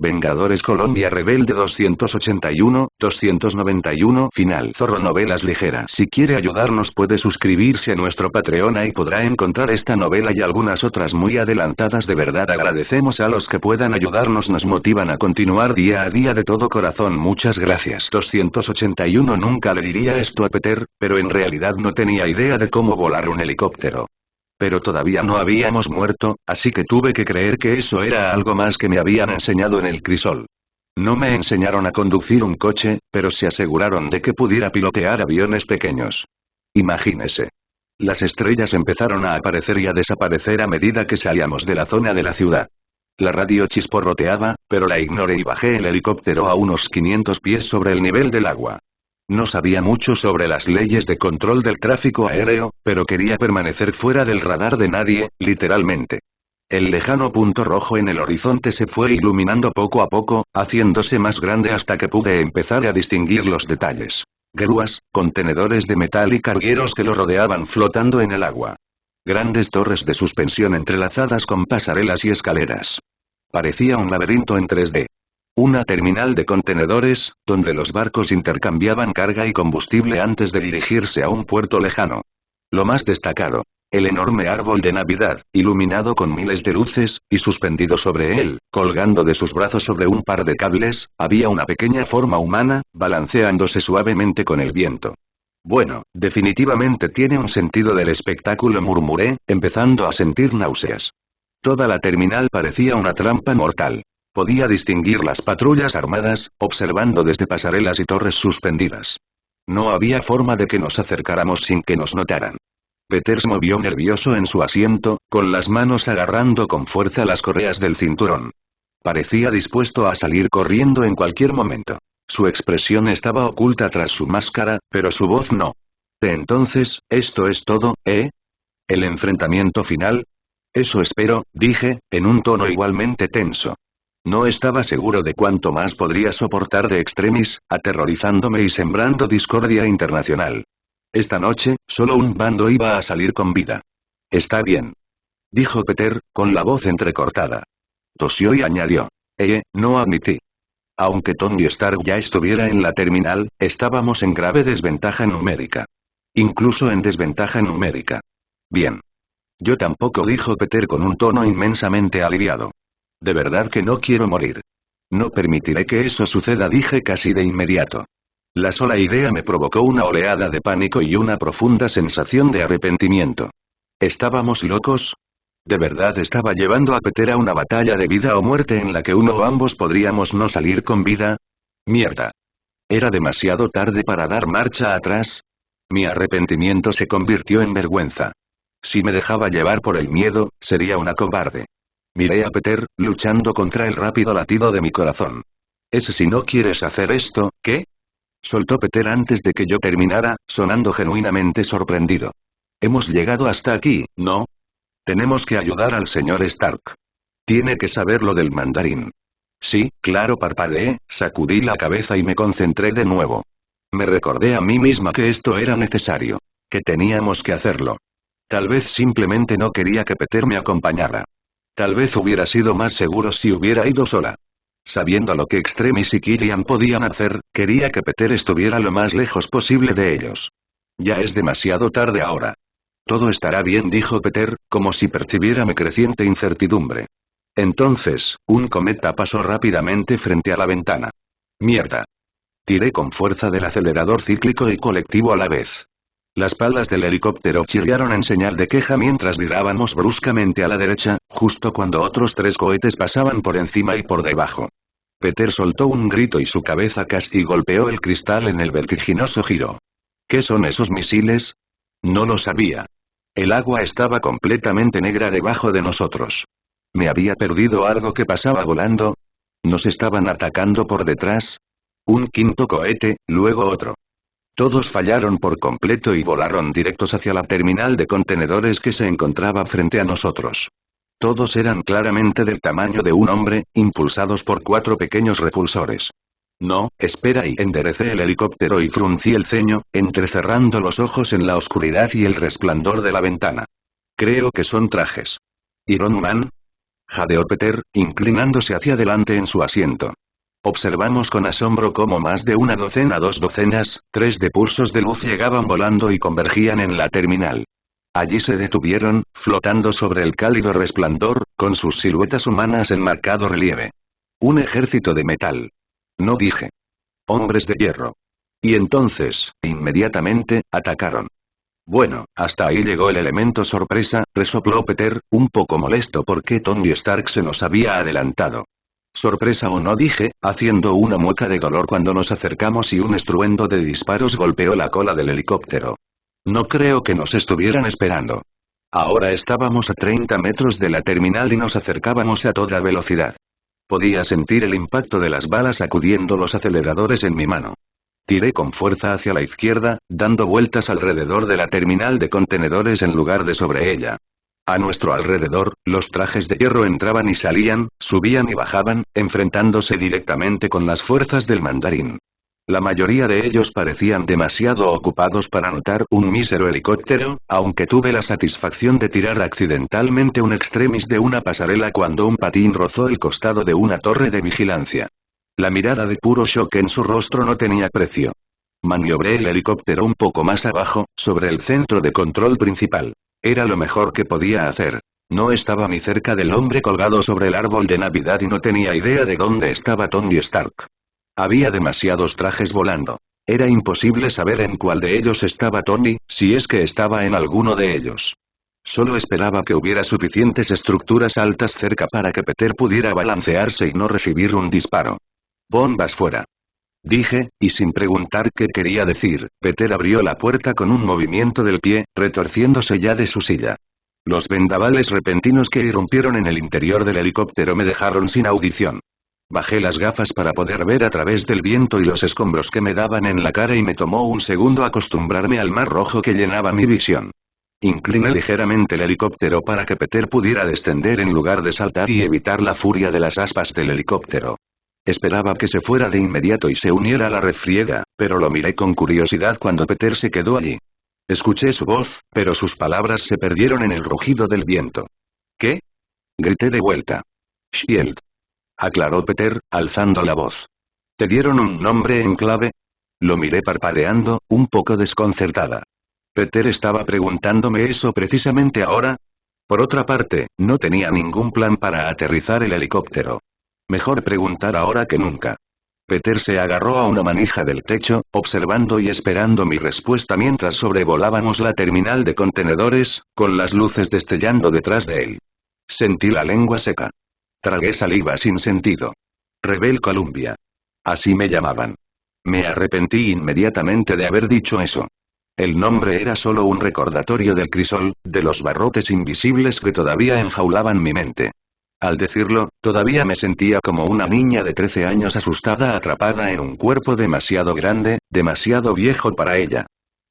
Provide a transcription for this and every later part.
Vengadores Colombia Rebelde 281, 291 Final Zorro Novelas Ligeras. Si quiere ayudarnos puede suscribirse a nuestro Patreon, ahí podrá encontrar esta novela y algunas otras muy adelantadas. De verdad agradecemos a los que puedan ayudarnos, nos motivan a continuar día a día de todo corazón, muchas gracias. 281 Nunca le diría esto a Peter, pero en realidad no tenía idea de cómo volar un helicóptero. Pero todavía no habíamos muerto, así que tuve que creer que eso era algo más que me habían enseñado en el crisol. No me enseñaron a conducir un coche, pero se aseguraron de que pudiera pilotear aviones pequeños. Imagínese. Las estrellas empezaron a aparecer y a desaparecer a medida que salíamos de la zona de la ciudad. La radio chisporroteaba, pero la ignoré y bajé el helicóptero a unos 500 pies sobre el nivel del agua. No sabía mucho sobre las leyes de control del tráfico aéreo, pero quería permanecer fuera del radar de nadie, literalmente. El lejano punto rojo en el horizonte se fue iluminando poco a poco, haciéndose más grande hasta que pude empezar a distinguir los detalles. Grúas, contenedores de metal y cargueros que lo rodeaban flotando en el agua. Grandes torres de suspensión entrelazadas con pasarelas y escaleras. Parecía un laberinto en 3D. Una terminal de contenedores, donde los barcos intercambiaban carga y combustible antes de dirigirse a un puerto lejano. Lo más destacado, el enorme árbol de Navidad, iluminado con miles de luces, y suspendido sobre él, colgando de sus brazos sobre un par de cables, había una pequeña forma humana, balanceándose suavemente con el viento. Bueno, definitivamente tiene un sentido del espectáculo, murmuré, empezando a sentir náuseas. Toda la terminal parecía una trampa mortal. Podía distinguir las patrullas armadas, observando desde pasarelas y torres suspendidas. No había forma de que nos acercáramos sin que nos notaran. Peter se movió nervioso en su asiento, con las manos agarrando con fuerza las correas del cinturón. Parecía dispuesto a salir corriendo en cualquier momento. Su expresión estaba oculta tras su máscara, pero su voz no. Entonces, ¿esto es todo, ¿El enfrentamiento final? Eso espero, dije, en un tono igualmente tenso. No estaba seguro de cuánto más podría soportar de Extremis, aterrorizándome y sembrando discordia internacional. Esta noche, solo un bando iba a salir con vida. Está bien, dijo Peter, con la voz entrecortada. Tosió y añadió. No admití. Aunque Tony Stark ya estuviera en la terminal, estábamos en grave desventaja numérica. Incluso en desventaja numérica. Bien. Yo tampoco, dijo Peter con un tono inmensamente aliviado. De verdad que no quiero morir. No permitiré que eso suceda, dije casi de inmediato. La sola idea me provocó una oleada de pánico y una profunda sensación de arrepentimiento. ¿Estábamos locos? ¿De verdad estaba llevando a Peter a una batalla de vida o muerte en la que uno o ambos podríamos no salir con vida? Mierda. ¿Era demasiado tarde para dar marcha atrás? Mi arrepentimiento se convirtió en vergüenza. Si me dejaba llevar por el miedo, sería una cobarde. Miré a Peter, luchando contra el rápido latido de mi corazón. Si no quieres hacer esto, ¿qué? Soltó Peter antes de que yo terminara, sonando genuinamente sorprendido. Hemos llegado hasta aquí, ¿no? Tenemos que ayudar al señor Stark. Tiene que saber lo del mandarín. Sí, claro, parpadeé, sacudí la cabeza y me concentré de nuevo. Me recordé a mí misma que esto era necesario. Que teníamos que hacerlo. Tal vez simplemente no quería que Peter me acompañara. Tal vez hubiera sido más seguro si hubiera ido sola. Sabiendo lo que Extremis y Killian podían hacer, quería que Peter estuviera lo más lejos posible de ellos. Ya es demasiado tarde ahora. Todo estará bien, dijo Peter, como si percibiera mi creciente incertidumbre. Entonces, un cometa pasó rápidamente frente a la ventana. Mierda. Tiré con fuerza del acelerador cíclico y colectivo a la vez. Las palas del helicóptero chirriaron en señal de queja mientras virábamos bruscamente a la derecha, justo cuando otros 3 cohetes pasaban por encima y por debajo. Peter soltó un grito y su cabeza casi golpeó el cristal en el vertiginoso giro. ¿Qué son esos misiles? No lo sabía. El agua estaba completamente negra debajo de nosotros. ¿Me había perdido algo que pasaba volando? ¿Nos estaban atacando por detrás? Un quinto cohete, luego otro. Todos fallaron por completo y volaron directos hacia la terminal de contenedores que se encontraba frente a nosotros. Todos eran claramente del tamaño de un hombre, impulsados por 4 pequeños repulsores. No, espera, y enderecé el helicóptero y fruncí el ceño, entrecerrando los ojos en la oscuridad y el resplandor de la ventana. Creo que son trajes. ¿Iron Man? jadeó Peter, inclinándose hacia adelante en su asiento. Observamos con asombro cómo más de una docena, 2 docenas, 3 de pulsos de luz llegaban volando y convergían en la terminal. Allí se detuvieron, flotando sobre el cálido resplandor, con sus siluetas humanas en marcado relieve. Un ejército de metal. No dije. Hombres de hierro. Y entonces, inmediatamente, atacaron. Bueno, hasta ahí llegó el elemento sorpresa, resopló Peter, un poco molesto porque Tony Stark se nos había adelantado. Sorpresa o no, dije, haciendo una mueca de dolor cuando nos acercamos y un estruendo de disparos golpeó la cola del helicóptero. No creo que nos estuvieran esperando. Ahora estábamos a 30 metros de la terminal y nos acercábamos a toda velocidad. Podía sentir el impacto de las balas sacudiendo los aceleradores en mi mano. Tiré con fuerza hacia la izquierda, dando vueltas alrededor de la terminal de contenedores en lugar de sobre ella. A nuestro alrededor, los trajes de hierro entraban y salían, subían y bajaban, enfrentándose directamente con las fuerzas del mandarín. La mayoría de ellos parecían demasiado ocupados para notar un mísero helicóptero, aunque tuve la satisfacción de tirar accidentalmente un extremis de una pasarela cuando un patín rozó el costado de una torre de vigilancia. La mirada de puro shock en su rostro no tenía precio. Maniobré el helicóptero un poco más abajo, sobre el centro de control principal. Era lo mejor que podía hacer. No estaba ni cerca del hombre colgado sobre el árbol de Navidad y no tenía idea de dónde estaba Tony Stark. Había demasiados trajes volando. Era imposible saber en cuál de ellos estaba Tony, si es que estaba en alguno de ellos. Solo esperaba que hubiera suficientes estructuras altas cerca para que Peter pudiera balancearse y no recibir un disparo. Bombas fuera. Dije, y sin preguntar qué quería decir, Peter abrió la puerta con un movimiento del pie, retorciéndose ya de su silla. Los vendavales repentinos que irrumpieron en el interior del helicóptero me dejaron sin audición. Bajé las gafas para poder ver a través del viento y los escombros que me daban en la cara y me tomó un segundo acostumbrarme al mar rojo que llenaba mi visión. Incliné ligeramente el helicóptero para que Peter pudiera descender en lugar de saltar y evitar la furia de las aspas del helicóptero. Esperaba que se fuera de inmediato y se uniera a la refriega, pero lo miré con curiosidad cuando Peter se quedó allí. Escuché su voz, pero sus palabras se perdieron en el rugido del viento. ¿Qué? Grité de vuelta. Shield. Aclaró Peter, alzando la voz. ¿Te dieron un nombre en clave? Lo miré parpadeando, un poco desconcertada. ¿Peter estaba preguntándome eso precisamente ahora? Por otra parte, no tenía ningún plan para aterrizar el helicóptero. Mejor preguntar ahora que nunca. Peter se agarró a una manija del techo, observando y esperando mi respuesta mientras sobrevolábamos la terminal de contenedores, con las luces destellando detrás de él. Sentí la lengua seca. Tragué saliva sin sentido. Rebel Columbia. Así me llamaban. Me arrepentí inmediatamente de haber dicho eso. El nombre era solo un recordatorio del crisol, de los barrotes invisibles que todavía enjaulaban mi mente. Al decirlo, todavía me sentía como una niña de 13 años asustada atrapada en un cuerpo demasiado grande, demasiado viejo para ella.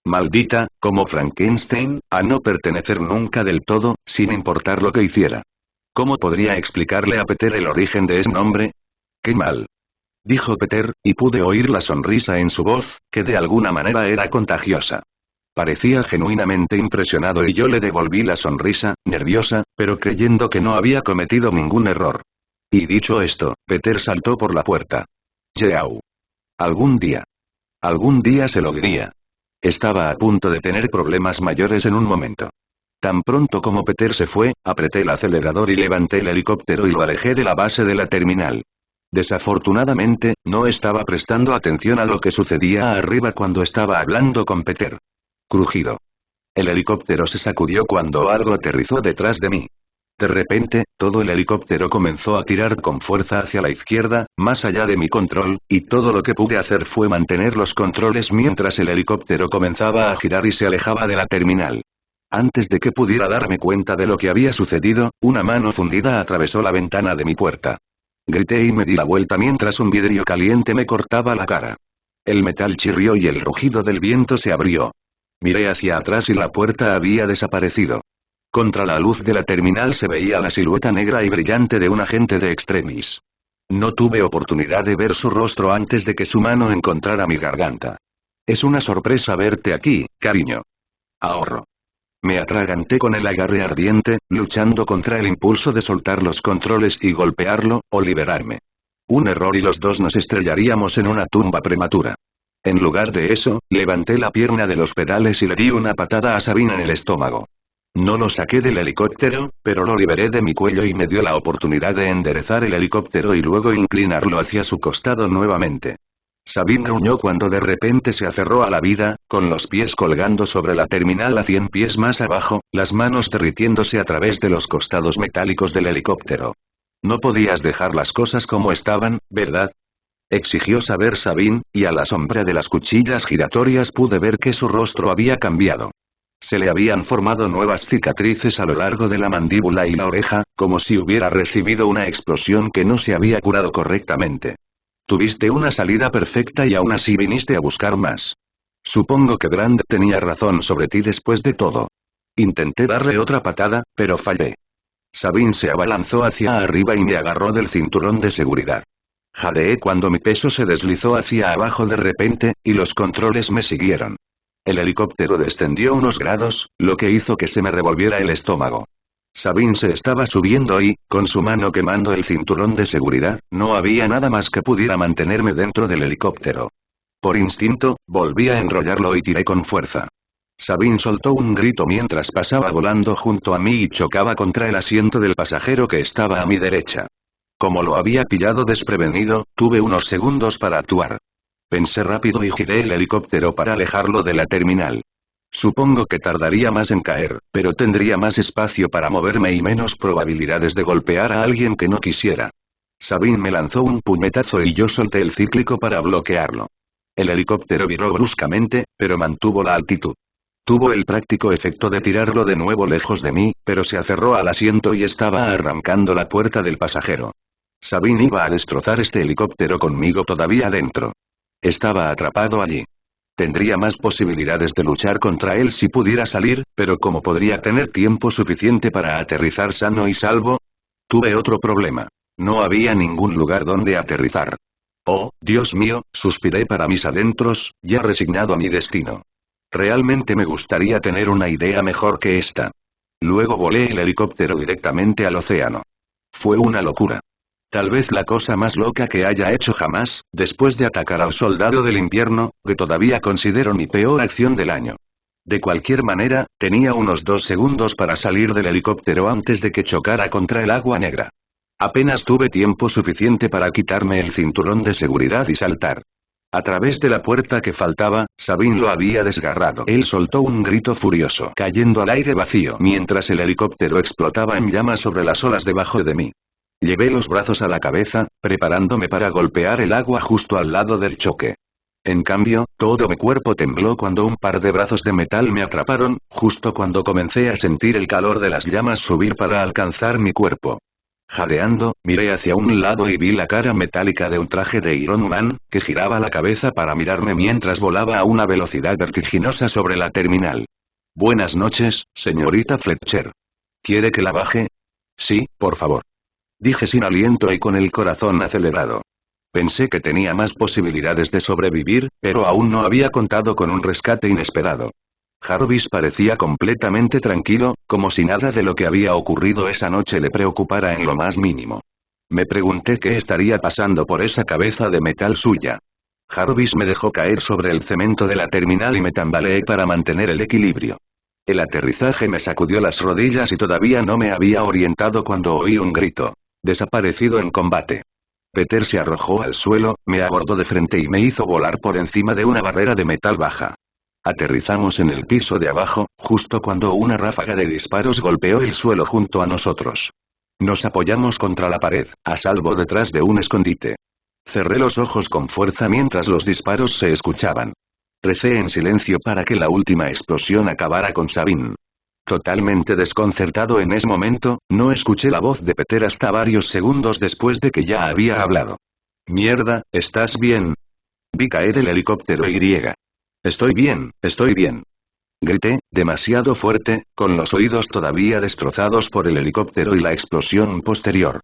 Maldita, como Frankenstein, a no pertenecer nunca del todo, sin importar lo que hiciera. ¿Cómo podría explicarle a Peter el origen de ese nombre? ¡Qué mal! Dijo Peter, y pude oír la sonrisa en su voz, que de alguna manera era contagiosa. Parecía genuinamente impresionado y yo le devolví la sonrisa, nerviosa, pero creyendo que no había cometido ningún error. Y dicho esto, Peter saltó por la puerta. Yeau. Algún día se lo diría. Estaba a punto de tener problemas mayores en un momento. Tan pronto como Peter se fue, apreté el acelerador y levanté el helicóptero y lo alejé de la base de la terminal. Desafortunadamente, no estaba prestando atención a lo que sucedía arriba cuando estaba hablando con Peter. Crujido. El helicóptero se sacudió cuando algo aterrizó detrás de mí. De repente, todo el helicóptero comenzó a tirar con fuerza hacia la izquierda, más allá de mi control, y todo lo que pude hacer fue mantener los controles mientras el helicóptero comenzaba a girar y se alejaba de la terminal. Antes de que pudiera darme cuenta de lo que había sucedido, una mano fundida atravesó la ventana de mi puerta. Grité y me di la vuelta mientras un vidrio caliente me cortaba la cara. El metal chirrió y el rugido del viento se abrió. Miré hacia atrás y la puerta había desaparecido. Contra la luz de la terminal se veía la silueta negra y brillante de un agente de Extremis. No tuve oportunidad de ver su rostro antes de que su mano encontrara mi garganta. Es una sorpresa verte aquí, cariño. Ahorro. Me atraganté con el agarre ardiente, luchando contra el impulso de soltar los controles y golpearlo, o liberarme. Un error y los dos nos estrellaríamos en una tumba prematura. En lugar de eso, levanté la pierna de los pedales y le di una patada a Sabine en el estómago. No lo saqué del helicóptero, pero lo liberé de mi cuello y me dio la oportunidad de enderezar el helicóptero y luego inclinarlo hacia su costado nuevamente. Sabine gruñó cuando de repente se aferró a la vida, con los pies colgando sobre la terminal a 100 pies más abajo, las manos derritiéndose a través de los costados metálicos del helicóptero. No podías dejar las cosas como estaban, ¿verdad? Exigió saber Sabine, y a la sombra de las cuchillas giratorias pude ver que su rostro había cambiado. Se le habían formado nuevas cicatrices a lo largo de la mandíbula y la oreja, como si hubiera recibido una explosión que no se había curado correctamente. Tuviste una salida perfecta y aún así viniste a buscar más. Supongo que Brand tenía razón sobre ti después de todo. Intenté darle otra patada, pero fallé. Sabine se abalanzó hacia arriba y me agarró del cinturón de seguridad. Jadeé cuando mi peso se deslizó hacia abajo de repente, y los controles me siguieron. El helicóptero descendió unos grados, lo que hizo que se me revolviera el estómago. Sabine se estaba subiendo y, con su mano quemando el cinturón de seguridad, no había nada más que pudiera mantenerme dentro del helicóptero. Por instinto, volví a enrollarlo y tiré con fuerza. Sabine soltó un grito mientras pasaba volando junto a mí y chocaba contra el asiento del pasajero que estaba a mi derecha. Como lo había pillado desprevenido, tuve unos segundos para actuar. Pensé rápido y giré el helicóptero para alejarlo de la terminal. Supongo que tardaría más en caer, pero tendría más espacio para moverme y menos probabilidades de golpear a alguien que no quisiera. Sabine me lanzó un puñetazo y yo solté el cíclico para bloquearlo. El helicóptero viró bruscamente, pero mantuvo la altitud. Tuvo el práctico efecto de tirarlo de nuevo lejos de mí, pero se aferró al asiento y estaba arrancando la puerta del pasajero. Sabine iba a destrozar este helicóptero conmigo todavía dentro. Estaba atrapado allí. Tendría más posibilidades de luchar contra él si pudiera salir, pero ¿cómo podría tener tiempo suficiente para aterrizar sano y salvo? Tuve otro problema. No había ningún lugar donde aterrizar. Oh, Dios mío, suspiré para mis adentros, ya resignado a mi destino. Realmente me gustaría tener una idea mejor que esta. Luego volé el helicóptero directamente al océano. Fue una locura. Tal vez la cosa más loca que haya hecho jamás, después de atacar al soldado del invierno, que todavía considero mi peor acción del año. De cualquier manera, tenía unos 2 segundos para salir del helicóptero antes de que chocara contra el agua negra. Apenas tuve tiempo suficiente para quitarme el cinturón de seguridad y saltar. A través de la puerta que faltaba, Sabine lo había desgarrado. Él soltó un grito furioso, cayendo al aire vacío mientras el helicóptero explotaba en llamas sobre las olas debajo de mí. Llevé los brazos a la cabeza, preparándome para golpear el agua justo al lado del choque. En cambio, todo mi cuerpo tembló cuando un par de brazos de metal me atraparon, justo cuando comencé a sentir el calor de las llamas subir para alcanzar mi cuerpo. Jadeando, miré hacia un lado y vi la cara metálica de un traje de Iron Man, que giraba la cabeza para mirarme mientras volaba a una velocidad vertiginosa sobre la terminal. Buenas noches, señorita Fletcher. ¿Quiere que la baje? Sí, por favor. Dije sin aliento y con el corazón acelerado. Pensé que tenía más posibilidades de sobrevivir, pero aún no había contado con un rescate inesperado. Jarvis parecía completamente tranquilo, como si nada de lo que había ocurrido esa noche le preocupara en lo más mínimo. Me pregunté qué estaría pasando por esa cabeza de metal suya. Jarvis me dejó caer sobre el cemento de la terminal y me tambaleé para mantener el equilibrio. El aterrizaje me sacudió las rodillas y todavía no me había orientado cuando oí un grito. Desaparecido en combate. Peter se arrojó al suelo, me abordó de frente y me hizo volar por encima de una barrera de metal baja. Aterrizamos en el piso de abajo, justo cuando una ráfaga de disparos golpeó el suelo junto a nosotros. Nos apoyamos contra la pared, a salvo detrás de un escondite. Cerré los ojos con fuerza mientras los disparos se escuchaban. Recé en silencio para que la última explosión acabara con Sabine. Totalmente desconcertado en ese momento, no escuché la voz de Peter hasta varios segundos después de que ya había hablado. Mierda, ¿estás bien? Vi caer el helicóptero y. Estoy bien, estoy bien. Grité, demasiado fuerte, con los oídos todavía destrozados por el helicóptero y la explosión posterior.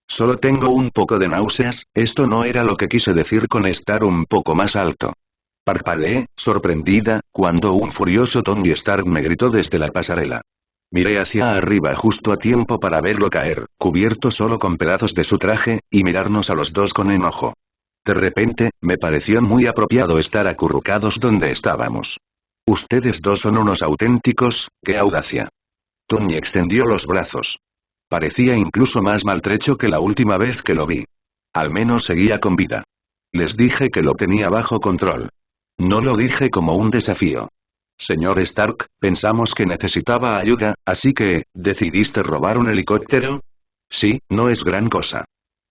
Solo tengo un poco de náuseas, esto no era lo que quise decir con estar un poco más alto. Parpadeé, sorprendida, cuando un furioso Tony Stark me gritó desde la pasarela. Miré hacia arriba justo a tiempo para verlo caer, cubierto solo con pedazos de su traje, y mirarnos a los dos con enojo. De repente, me pareció muy apropiado estar acurrucados donde estábamos. Ustedes dos son unos auténticos, ¡qué audacia! Tony extendió los brazos. Parecía incluso más maltrecho que la última vez que lo vi. Al menos seguía con vida. Les dije que lo tenía bajo control. No lo dije como un desafío. Señor Stark, pensamos que necesitaba ayuda, así que, ¿decidiste robar un helicóptero? Sí, no es gran cosa.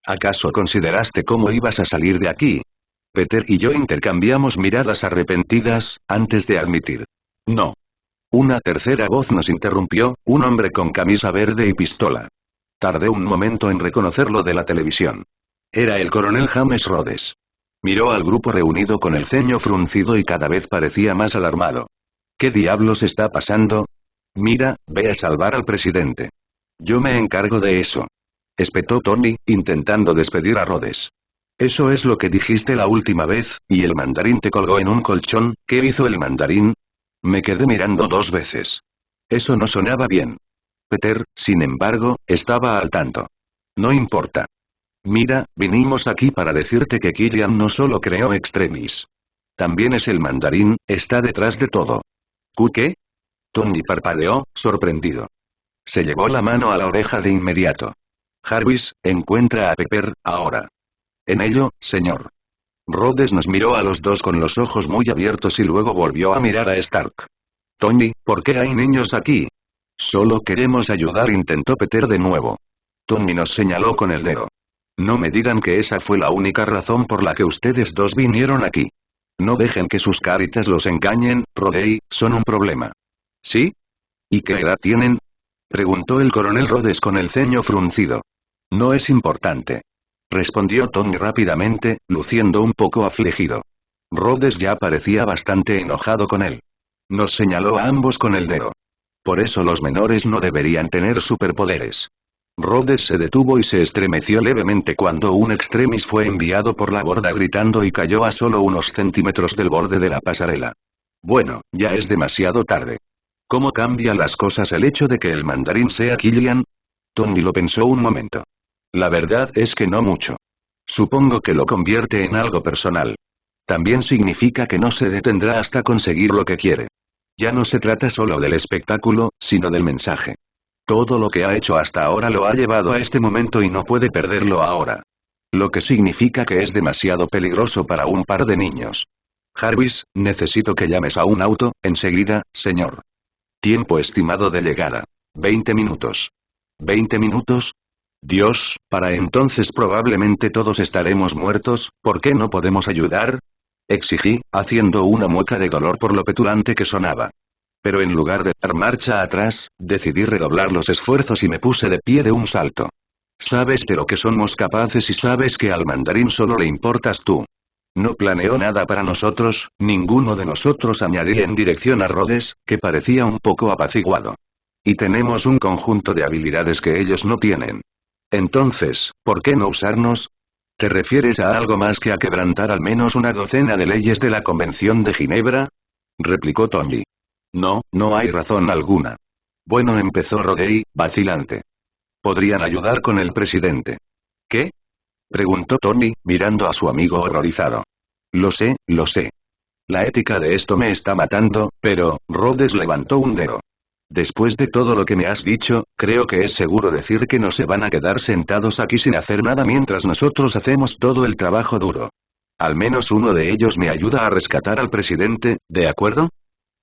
¿Acaso consideraste cómo ibas a salir de aquí? Peter y yo intercambiamos miradas arrepentidas, antes de admitir. No. Una tercera voz nos interrumpió, un hombre con camisa verde y pistola. Tardé un momento en reconocerlo de la televisión. Era el coronel James Rhodes. Miró al grupo reunido con el ceño fruncido y cada vez parecía más alarmado. ¿Qué diablos está pasando? Mira, ve a salvar al presidente. Yo me encargo de eso. Espetó Tony, intentando despedir a Rhodes. Eso es lo que dijiste la última vez, y el mandarín te colgó en un colchón. ¿Qué hizo el mandarín? Me quedé mirando 2 veces. Eso no sonaba bien. Peter, sin embargo, estaba al tanto. No importa. Mira, vinimos aquí para decirte que Killian no solo creó Extremis. También es el mandarín, está detrás de todo. ¿Qué? Tony parpadeó, sorprendido. Se llevó la mano a la oreja de inmediato. Jarvis, encuentra a Pepper, ahora. En ello, señor. Rhodes nos miró a los dos con los ojos muy abiertos y luego volvió a mirar a Stark. Tony, ¿por qué hay niños aquí? Solo queremos ayudar, intentó Peter de nuevo. Tony nos señaló con el dedo. No me digan que esa fue la única razón por la que ustedes dos vinieron aquí. No dejen que sus caritas los engañen, Rhodey, son un problema. ¿Sí? ¿Y qué edad tienen? Preguntó el coronel Rhodes con el ceño fruncido. No es importante. Respondió Tony rápidamente, luciendo un poco afligido. Rhodes ya parecía bastante enojado con él. Nos señaló a ambos con el dedo. Por eso los menores no deberían tener superpoderes. Rhodes se detuvo y se estremeció levemente cuando un extremis fue enviado por la borda gritando y cayó a solo unos centímetros del borde de la pasarela. Bueno, ya es demasiado tarde. ¿Cómo cambia las cosas el hecho de que el mandarín sea Killian? Tony lo pensó un momento. La verdad es que no mucho. Supongo que lo convierte en algo personal. También significa que no se detendrá hasta conseguir lo que quiere. Ya no se trata solo del espectáculo, sino del mensaje. Todo lo que ha hecho hasta ahora lo ha llevado a este momento y no puede perderlo ahora. Lo que significa que es demasiado peligroso para un par de niños. Jarvis, necesito que llames a un auto, enseguida, señor. Tiempo estimado de llegada. 20 minutos. ¿20 minutos? Dios, para entonces probablemente todos estaremos muertos, ¿por qué no podemos ayudar? Exigí, haciendo una mueca de dolor por lo petulante que sonaba. Pero en lugar de dar marcha atrás, decidí redoblar los esfuerzos y me puse de pie de un salto. Sabes de lo que somos capaces y sabes que al mandarín solo le importas tú. No planeó nada para nosotros, ninguno de nosotros, añadí en dirección a Rhodes, que parecía un poco apaciguado. Y tenemos un conjunto de habilidades que ellos no tienen. Entonces, ¿por qué no usarnos? ¿Te refieres a algo más que a quebrantar al menos una docena de leyes de la Convención de Ginebra? Replicó Tony. No, no hay razón alguna. Bueno, empezó Rhodey, vacilante. Podrían ayudar con el presidente. ¿Qué? Preguntó Tony, mirando a su amigo horrorizado. Lo sé, lo sé. La ética de esto me está matando, pero, Rhodes levantó un dedo. Después de todo lo que me has dicho, creo que es seguro decir que no se van a quedar sentados aquí sin hacer nada mientras nosotros hacemos todo el trabajo duro. Al menos uno de ellos me ayuda a rescatar al presidente, ¿de acuerdo?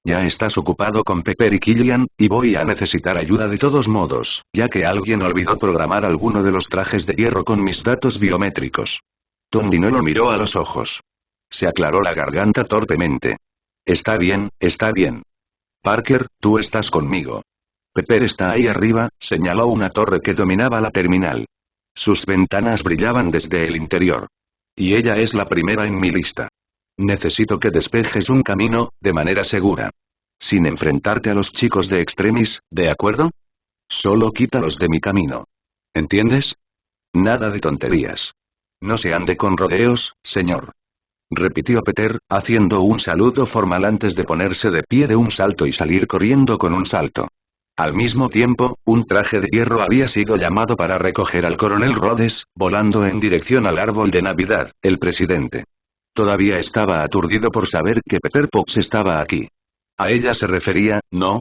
Ya estás ocupado con Pepper y Killian, y voy a necesitar ayuda de todos modos, ya que alguien olvidó programar alguno de los trajes de hierro con mis datos biométricos. Tony no lo miró a los ojos. Se aclaró la garganta torpemente. Está bien, está bien. Parker, tú estás conmigo. Pepper está ahí arriba, señaló una torre que dominaba la terminal. Sus ventanas brillaban desde el interior. Y ella es la primera en mi lista. Necesito que despejes un camino, de manera segura. Sin enfrentarte a los chicos de Extremis, ¿de acuerdo? Solo quítalos de mi camino. ¿Entiendes? Nada de tonterías. No se ande con rodeos, señor. repitió Peter, haciendo un saludo formal antes de ponerse de pie de un salto y salir corriendo con un salto. Al mismo tiempo, un traje de hierro había sido llamado para recoger al coronel Rhodes, volando en dirección al árbol de Navidad, el presidente. Todavía estaba aturdido por saber que Pepper Potts estaba aquí. ¿A ella se refería, no?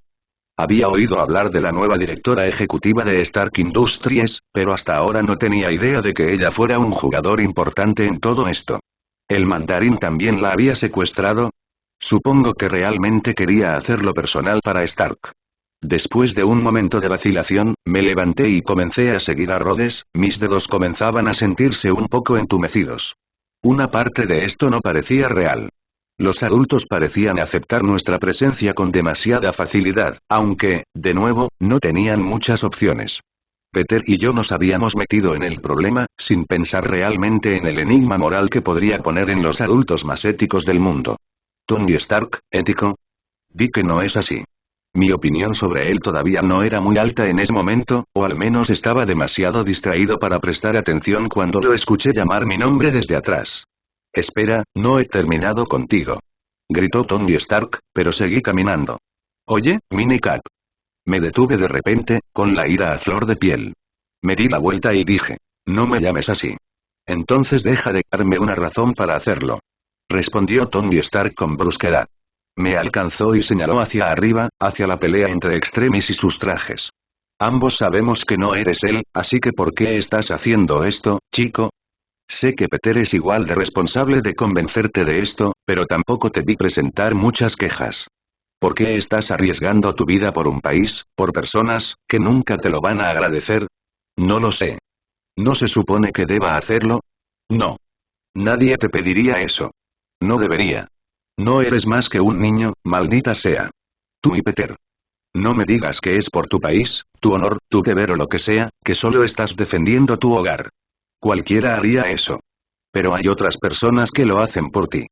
Había oído hablar de la nueva directora ejecutiva de Stark Industries, pero hasta ahora no tenía idea de que ella fuera un jugador importante en todo esto. ¿El mandarín también la había secuestrado? Supongo que realmente quería hacerlo personal para Stark. Después de un momento de vacilación, me levanté y comencé a seguir a Rhodes, mis dedos comenzaban a sentirse un poco entumecidos. Una parte de esto no parecía real. Los adultos parecían aceptar nuestra presencia con demasiada facilidad, aunque, de nuevo, no tenían muchas opciones. Peter y yo nos habíamos metido en el problema, sin pensar realmente en el enigma moral que podría poner en los adultos más éticos del mundo. ¿Tony Stark, ético? Vi que no es así. Mi opinión sobre él todavía no era muy alta en ese momento, o al menos estaba demasiado distraído para prestar atención cuando lo escuché llamar mi nombre desde atrás. Espera, no he terminado contigo. Gritó Tony Stark, pero seguí caminando. Oye, Minicat. Me detuve de repente, con la ira a flor de piel. Me di la vuelta y dije, no me llames así. Entonces deja de darme una razón para hacerlo. Respondió Tony Stark con brusquedad. Me alcanzó y señaló hacia arriba, hacia la pelea entre Extremis y sus trajes. Ambos sabemos que no eres él, así que ¿por qué estás haciendo esto, chico? Sé que Peter es igual de responsable de convencerte de esto, pero tampoco te vi presentar muchas quejas. ¿Por qué estás arriesgando tu vida por un país, por personas, que nunca te lo van a agradecer? No lo sé. ¿No se supone que deba hacerlo? No. Nadie te pediría eso. No debería. No eres más que un niño, maldita sea. Tú y Peter. No me digas que es por tu país, tu honor, tu deber o lo que sea, que solo estás defendiendo tu hogar. Cualquiera haría eso. Pero hay otras personas que lo hacen por ti.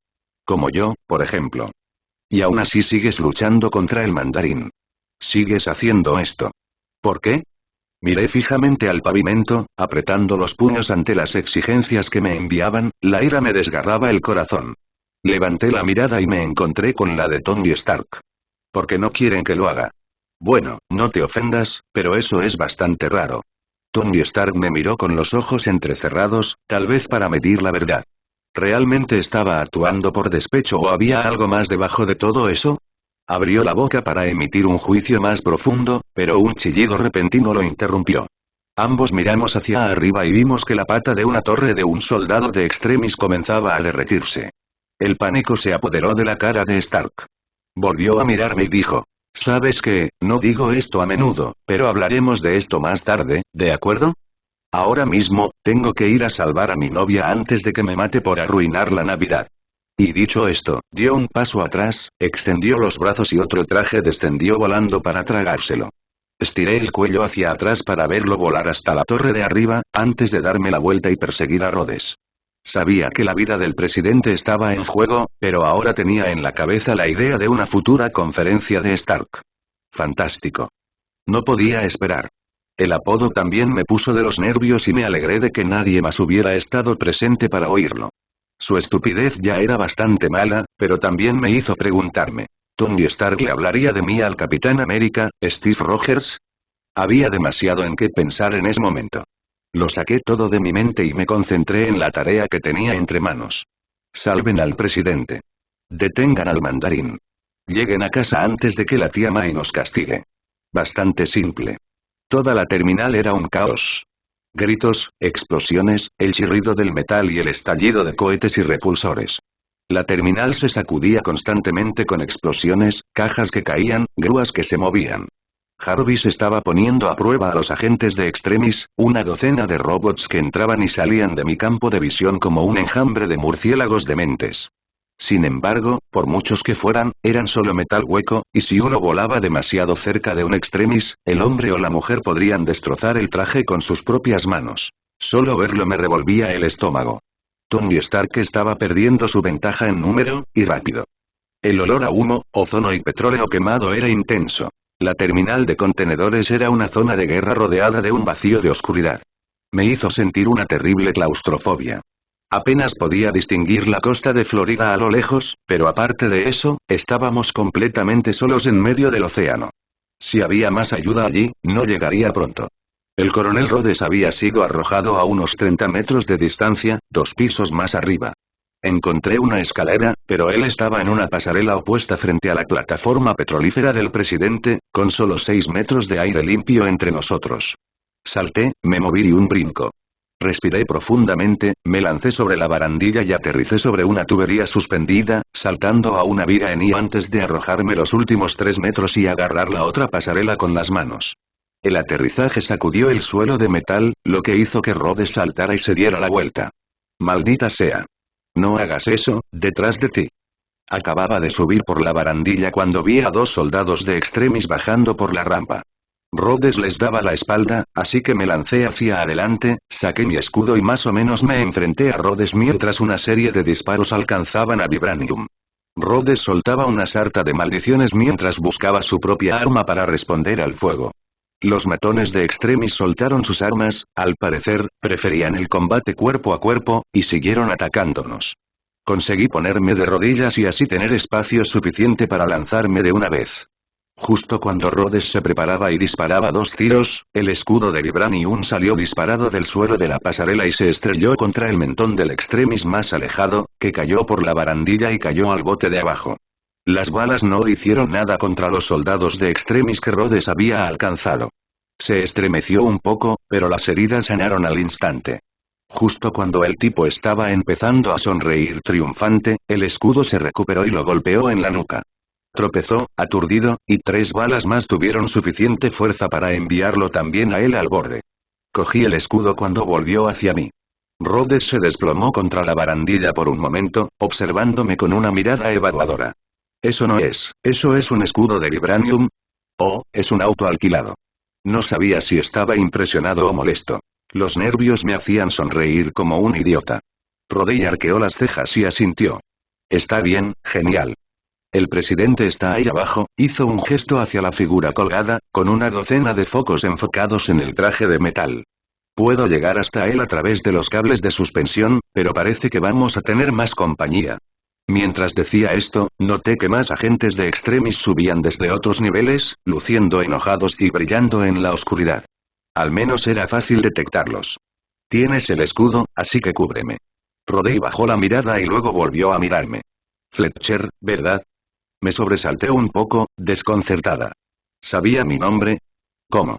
Como yo, por ejemplo. Y aún así sigues luchando contra el mandarín. Sigues haciendo esto. ¿Por qué? Miré fijamente al pavimento, apretando los puños ante las exigencias que me enviaban, la ira me desgarraba el corazón. Levanté la mirada y me encontré con la de Tony Stark. ¿Por qué no quieren que lo haga? Bueno, no te ofendas, pero eso es bastante raro. Tony Stark me miró con los ojos entrecerrados, tal vez para medir la verdad. ¿Realmente estaba actuando por despecho o había algo más debajo de todo eso? Abrió la boca para emitir un juicio más profundo, pero un chillido repentino lo interrumpió. Ambos miramos hacia arriba y vimos que la pata de una torre de un soldado de Extremis comenzaba a derretirse. El pánico se apoderó de la cara de Stark. Volvió a mirarme y dijo, ¿sabes qué? No digo esto a menudo, pero hablaremos de esto más tarde, ¿de acuerdo? Ahora mismo, tengo que ir a salvar a mi novia antes de que me mate por arruinar la Navidad. Y dicho esto, dio un paso atrás, extendió los brazos y otro traje descendió volando para tragárselo. Estiré el cuello hacia atrás para verlo volar hasta la torre de arriba, antes de darme la vuelta y perseguir a Rhodes. Sabía que la vida del presidente estaba en juego, pero ahora tenía en la cabeza la idea de una futura conferencia de Stark. Fantástico. No podía esperar. El apodo también me puso de los nervios y me alegré de que nadie más hubiera estado presente para oírlo. Su estupidez ya era bastante mala, pero también me hizo preguntarme. ¿Tony Stark le hablaría de mí al Capitán América, Steve Rogers? Había demasiado en qué pensar en ese momento. Lo saqué todo de mi mente y me concentré en la tarea que tenía entre manos. Salven al presidente. Detengan al mandarín. Lleguen a casa antes de que la tía May nos castigue. Bastante simple. Toda la terminal era un caos. Gritos, explosiones, el chirrido del metal y el estallido de cohetes y repulsores. La terminal se sacudía constantemente con explosiones, cajas que caían, grúas que se movían. Jarvis estaba poniendo a prueba a los agentes de Extremis, una docena de robots que entraban y salían de mi campo de visión como un enjambre de murciélagos dementes. Sin embargo, por muchos que fueran, eran solo metal hueco, y si uno volaba demasiado cerca de un Extremis, el hombre o la mujer podrían destrozar el traje con sus propias manos. Solo verlo me revolvía el estómago. Tony Stark estaba perdiendo su ventaja en número, y rápido. El olor a humo, ozono y petróleo quemado era intenso. La terminal de contenedores era una zona de guerra rodeada de un vacío de oscuridad. Me hizo sentir una terrible claustrofobia. Apenas podía distinguir la costa de Florida a lo lejos, pero aparte de eso, estábamos completamente solos en medio del océano. Si había más ayuda allí, no llegaría pronto. El coronel Rhodes había sido arrojado a unos 30 metros de distancia, 2 pisos más arriba. Encontré una escalera, pero él estaba en una pasarela opuesta frente a la plataforma petrolífera del presidente, con solo 6 metros de aire limpio entre nosotros. Salté, me moví y un brinco. Respiré profundamente, me lancé sobre la barandilla y aterricé sobre una tubería suspendida, saltando a una viga en I antes de arrojarme los últimos 3 metros y agarrar la otra pasarela con las manos. El aterrizaje sacudió el suelo de metal, lo que hizo que Rhodes saltara y se diera la vuelta. Maldita sea. No hagas eso, detrás de ti. Acababa de subir por la barandilla cuando vi a 2 soldados de Extremis bajando por la rampa. Rhodes les daba la espalda, así que me lancé hacia adelante, saqué mi escudo y más o menos me enfrenté a Rhodes mientras una serie de disparos alcanzaban a Vibranium. Rhodes soltaba una sarta de maldiciones mientras buscaba su propia arma para responder al fuego. Los matones de Extremis soltaron sus armas, al parecer, preferían el combate cuerpo a cuerpo, y siguieron atacándonos. Conseguí ponerme de rodillas y así tener espacio suficiente para lanzarme de una vez. Justo cuando Rhodes se preparaba y disparaba 2 tiros, el escudo de Vibranium salió disparado del suelo de la pasarela y se estrelló contra el mentón del Extremis más alejado, que cayó por la barandilla y cayó al bote de abajo. Las balas no hicieron nada contra los soldados de Extremis que Rhodes había alcanzado. Se estremeció un poco, pero las heridas sanaron al instante. Justo cuando el tipo estaba empezando a sonreír triunfante, el escudo se recuperó y lo golpeó en la nuca. Tropezó, aturdido, y 3 balas más tuvieron suficiente fuerza para enviarlo también a él al borde. Cogí el escudo cuando volvió hacia mí. Rhodes se desplomó contra la barandilla por un momento, observándome con una mirada evaluadora. Eso es un escudo de Vibranium. Oh, es un auto alquilado. No sabía si estaba impresionado o molesto. Los nervios me hacían sonreír como un idiota. Rodey arqueó las cejas y asintió. Está bien, genial. El presidente está ahí abajo, hizo un gesto hacia la figura colgada, con una docena de focos enfocados en el traje de metal. Puedo llegar hasta él a través de los cables de suspensión, pero parece que vamos a tener más compañía. Mientras decía esto, noté que más agentes de Extremis subían desde otros niveles, luciendo enojados y brillando en la oscuridad. Al menos era fácil detectarlos. Tienes el escudo, así que cúbreme. Rodey bajó la mirada y luego volvió a mirarme. Fletcher, ¿verdad? Me sobresalté un poco, desconcertada. ¿Sabía mi nombre? ¿Cómo?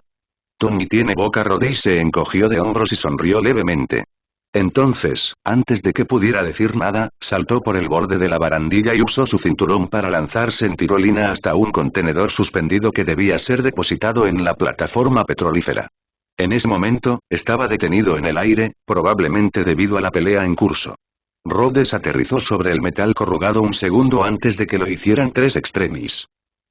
Tony tiene boca. Rodey se encogió de hombros y sonrió levemente. Entonces, antes de que pudiera decir nada, saltó por el borde de la barandilla y usó su cinturón para lanzarse en tirolina hasta un contenedor suspendido que debía ser depositado en la plataforma petrolífera. En ese momento, estaba detenido en el aire, probablemente debido a la pelea en curso. Rhodes aterrizó sobre el metal corrugado un segundo antes de que lo hicieran 3 Extremis.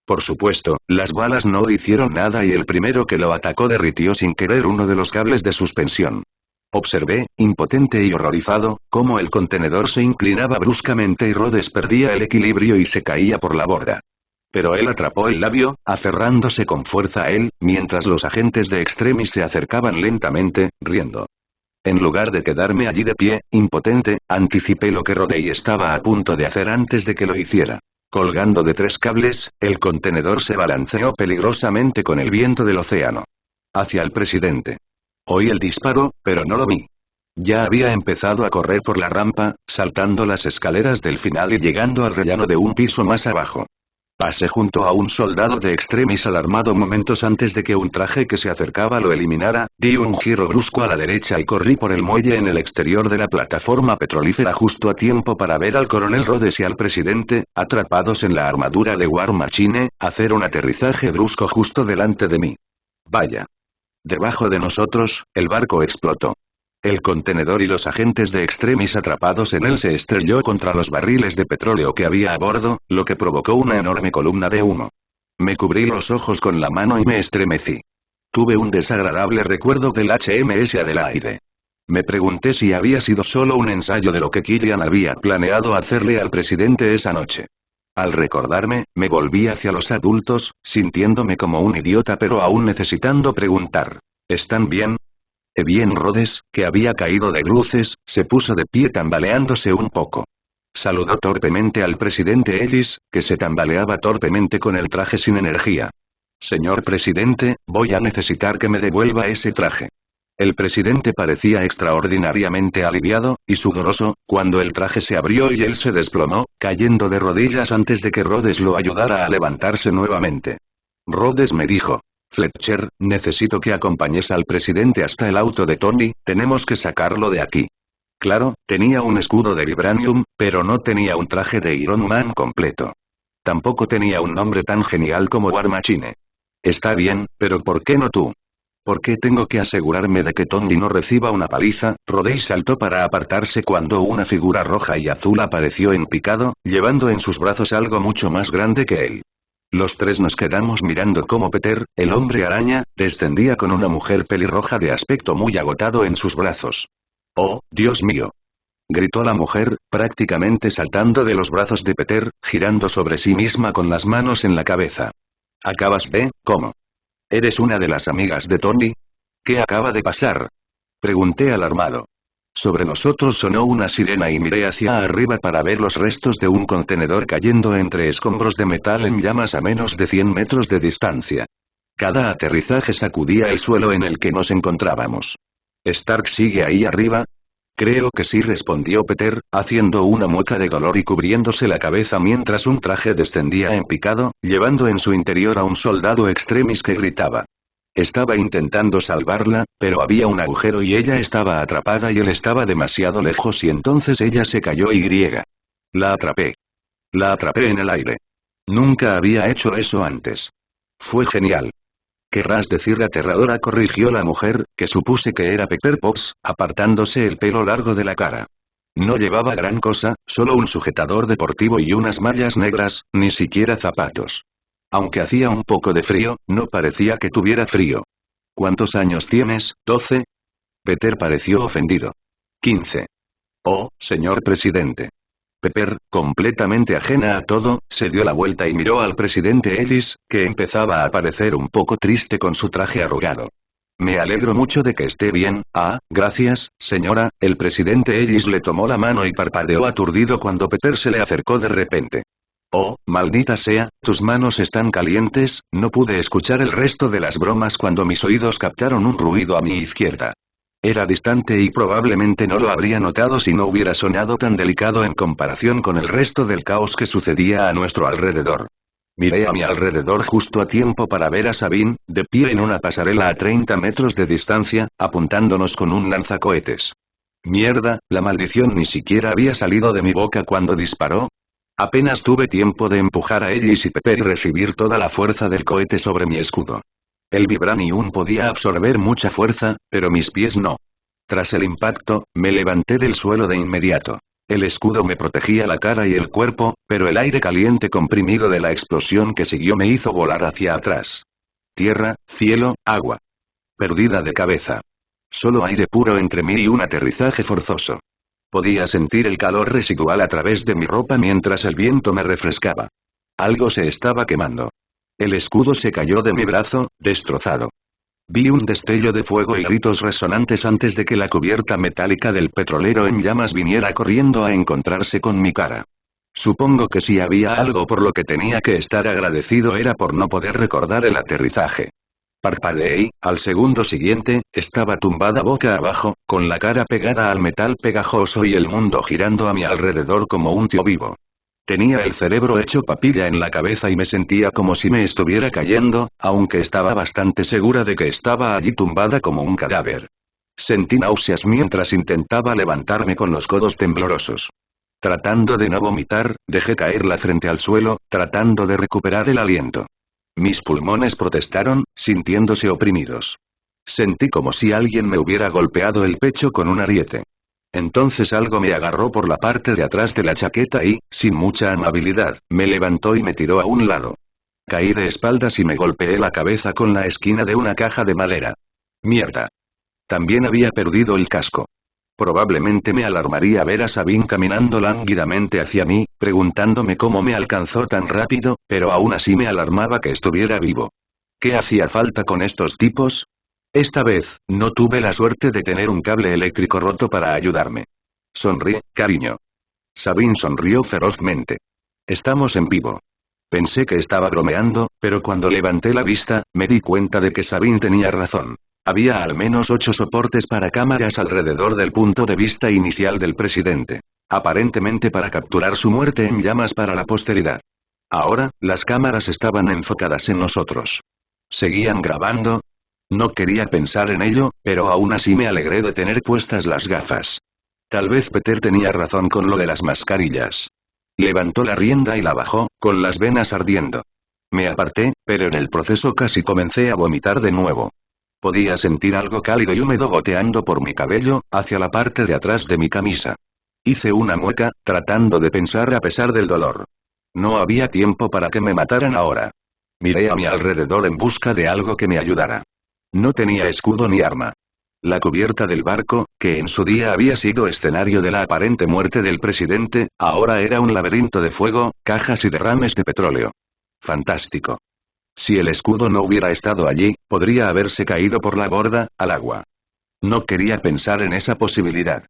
Por supuesto, las balas no hicieron nada y el primero que lo atacó derritió sin querer uno de los cables de suspensión. Observé, impotente y horrorizado, cómo el contenedor se inclinaba bruscamente y Rhodes perdía el equilibrio y se caía por la borda. Pero él atrapó el labio, aferrándose con fuerza a él, mientras los agentes de Extremis se acercaban lentamente, riendo. En lugar de quedarme allí de pie, impotente, anticipé lo que Rodey estaba a punto de hacer antes de que lo hiciera. Colgando de 3 cables, el contenedor se balanceó peligrosamente con el viento del océano. Hacia el presidente. Oí el disparo, pero no lo vi. Ya había empezado a correr por la rampa, saltando las escaleras del final y llegando al rellano de un piso más abajo. Pasé junto a un soldado de Extremis alarmado momentos antes de que un traje que se acercaba lo eliminara, di un giro brusco a la derecha y corrí por el muelle en el exterior de la plataforma petrolífera justo a tiempo para ver al coronel Rhodes y al presidente, atrapados en la armadura de War Machine, hacer un aterrizaje brusco justo delante de mí. Vaya. Debajo de nosotros, el barco explotó. El contenedor y los agentes de Extremis atrapados en él se estrelló contra los barriles de petróleo que había a bordo, lo que provocó una enorme columna de humo. Me cubrí los ojos con la mano y me estremecí. Tuve un desagradable recuerdo del HMS Adelaide. Me pregunté si había sido solo un ensayo de lo que Killian había planeado hacerle al presidente esa noche. Al recordarme, me volví hacia los adultos, sintiéndome como un idiota pero aún necesitando preguntar. ¿Están bien? Bien Rhodes, que había caído de bruces, se puso de pie tambaleándose un poco. Saludó torpemente al presidente Ellis, que se tambaleaba torpemente con el traje sin energía. Señor presidente, voy a necesitar que me devuelva ese traje. El presidente parecía extraordinariamente aliviado, y sudoroso, cuando el traje se abrió y él se desplomó, cayendo de rodillas antes de que Rhodes lo ayudara a levantarse nuevamente. Rhodes me dijo: Fletcher, necesito que acompañes al presidente hasta el auto de Tony, tenemos que sacarlo de aquí. Claro, tenía un escudo de vibranium, pero no tenía un traje de Iron Man completo. Tampoco tenía un nombre tan genial como War Machine. Está bien, pero ¿por qué no tú? ¿Por qué tengo que asegurarme de que Tony no reciba una paliza? Rhodes saltó para apartarse cuando una figura roja y azul apareció en picado, llevando en sus brazos algo mucho más grande que él. Los tres nos quedamos mirando cómo Peter, el hombre araña, descendía con una mujer pelirroja de aspecto muy agotado en sus brazos. ¡Oh, Dios mío! Gritó la mujer, prácticamente saltando de los brazos de Peter, girando sobre sí misma con las manos en la cabeza. ¿Acabas de, cómo? ¿Eres una de las amigas de Tony? ¿Qué acaba de pasar? Pregunté alarmado. Sobre nosotros sonó una sirena y miré hacia arriba para ver los restos de un contenedor cayendo entre escombros de metal en llamas a menos de 100 metros de distancia. Cada aterrizaje sacudía el suelo en el que nos encontrábamos. ¿Stark sigue ahí arriba? Creo que sí, respondió Peter, haciendo una mueca de dolor y cubriéndose la cabeza mientras un traje descendía en picado, llevando en su interior a un soldado extremis que gritaba. Estaba intentando salvarla, pero había un agujero y ella estaba atrapada y él estaba demasiado lejos y entonces ella se cayó y griega. La atrapé. La atrapé en el aire. Nunca había hecho eso antes. Fue genial. Querrás decir aterradora, corrigió la mujer, que supuse que era Pepper Potts, apartándose el pelo largo de la cara. No llevaba gran cosa, solo un sujetador deportivo y unas mallas negras, ni siquiera zapatos. Aunque hacía un poco de frío, no parecía que tuviera frío. ¿Cuántos años tienes? ¿12? Peter pareció ofendido. 15. Oh, señor presidente. Pepper, completamente ajena a todo, se dio la vuelta y miró al presidente Ellis, que empezaba a parecer un poco triste con su traje arrugado. Me alegro mucho de que esté bien. Ah, gracias, señora. El presidente Ellis le tomó la mano y parpadeó aturdido cuando Pepper se le acercó de repente. Oh, maldita sea, tus manos están calientes. No pude escuchar el resto de las bromas cuando mis oídos captaron un ruido a mi izquierda. Era distante y probablemente no lo habría notado si no hubiera sonado tan delicado en comparación con el resto del caos que sucedía a nuestro alrededor. Miré a mi alrededor justo a tiempo para ver a Sabine, de pie en una pasarela a 30 metros de distancia, apuntándonos con un lanzacohetes. Mierda, la maldición ni siquiera había salido de mi boca cuando disparó. Apenas tuve tiempo de empujar a Ellis y Pepper y recibir toda la fuerza del cohete sobre mi escudo. El vibranium podía absorber mucha fuerza, pero mis pies no. Tras el impacto, me levanté del suelo de inmediato. El escudo me protegía la cara y el cuerpo, pero el aire caliente comprimido de la explosión que siguió me hizo volar hacia atrás. Tierra, cielo, agua. Perdida de cabeza. Solo aire puro entre mí y un aterrizaje forzoso. Podía sentir el calor residual a través de mi ropa mientras el viento me refrescaba. Algo se estaba quemando. El escudo se cayó de mi brazo, destrozado. Vi un destello de fuego y gritos resonantes antes de que la cubierta metálica del petrolero en llamas viniera corriendo a encontrarse con mi cara. Supongo que si había algo por lo que tenía que estar agradecido era por no poder recordar el aterrizaje. Parpadeé y, al segundo siguiente, estaba tumbada boca abajo, con la cara pegada al metal pegajoso y el mundo girando a mi alrededor como un tío vivo. Tenía el cerebro hecho papilla en la cabeza y me sentía como si me estuviera cayendo, aunque estaba bastante segura de que estaba allí tumbada como un cadáver. Sentí náuseas mientras intentaba levantarme con los codos temblorosos. Tratando de no vomitar, dejé caer la frente al suelo, tratando de recuperar el aliento. Mis pulmones protestaron, sintiéndose oprimidos. Sentí como si alguien me hubiera golpeado el pecho con un ariete. Entonces algo me agarró por la parte de atrás de la chaqueta y, sin mucha amabilidad, me levantó y me tiró a un lado. Caí de espaldas y me golpeé la cabeza con la esquina de una caja de madera. ¡Mierda! También había perdido el casco. Probablemente me alarmaría ver a Sabine caminando lánguidamente hacia mí, preguntándome cómo me alcanzó tan rápido, pero aún así me alarmaba que estuviera vivo. ¿Qué hacía falta con estos tipos? Esta vez, no tuve la suerte de tener un cable eléctrico roto para ayudarme. Sonríe, cariño. Sabine sonrió ferozmente. Estamos en vivo. Pensé que estaba bromeando, pero cuando levanté la vista, me di cuenta de que Sabine tenía razón. Había al menos 8 soportes para cámaras alrededor del punto de vista inicial del presidente. Aparentemente para capturar su muerte en llamas para la posteridad. Ahora, las cámaras estaban enfocadas en nosotros. ¿Seguían grabando? No quería pensar en ello, pero aún así me alegré de tener puestas las gafas. Tal vez Peter tenía razón con lo de las mascarillas. Levantó la rienda y la bajó, con las venas ardiendo. Me aparté, pero en el proceso casi comencé a vomitar de nuevo. Podía sentir algo cálido y húmedo goteando por mi cabello, hacia la parte de atrás de mi camisa. Hice una mueca, tratando de pensar a pesar del dolor. No había tiempo para que me mataran ahora. Miré a mi alrededor en busca de algo que me ayudara. No tenía escudo ni arma. La cubierta del barco, que en su día había sido escenario de la aparente muerte del presidente, ahora era un laberinto de fuego, cajas y derrames de petróleo. Fantástico. Si el escudo no hubiera estado allí, podría haberse caído por la borda, al agua. No quería pensar en esa posibilidad.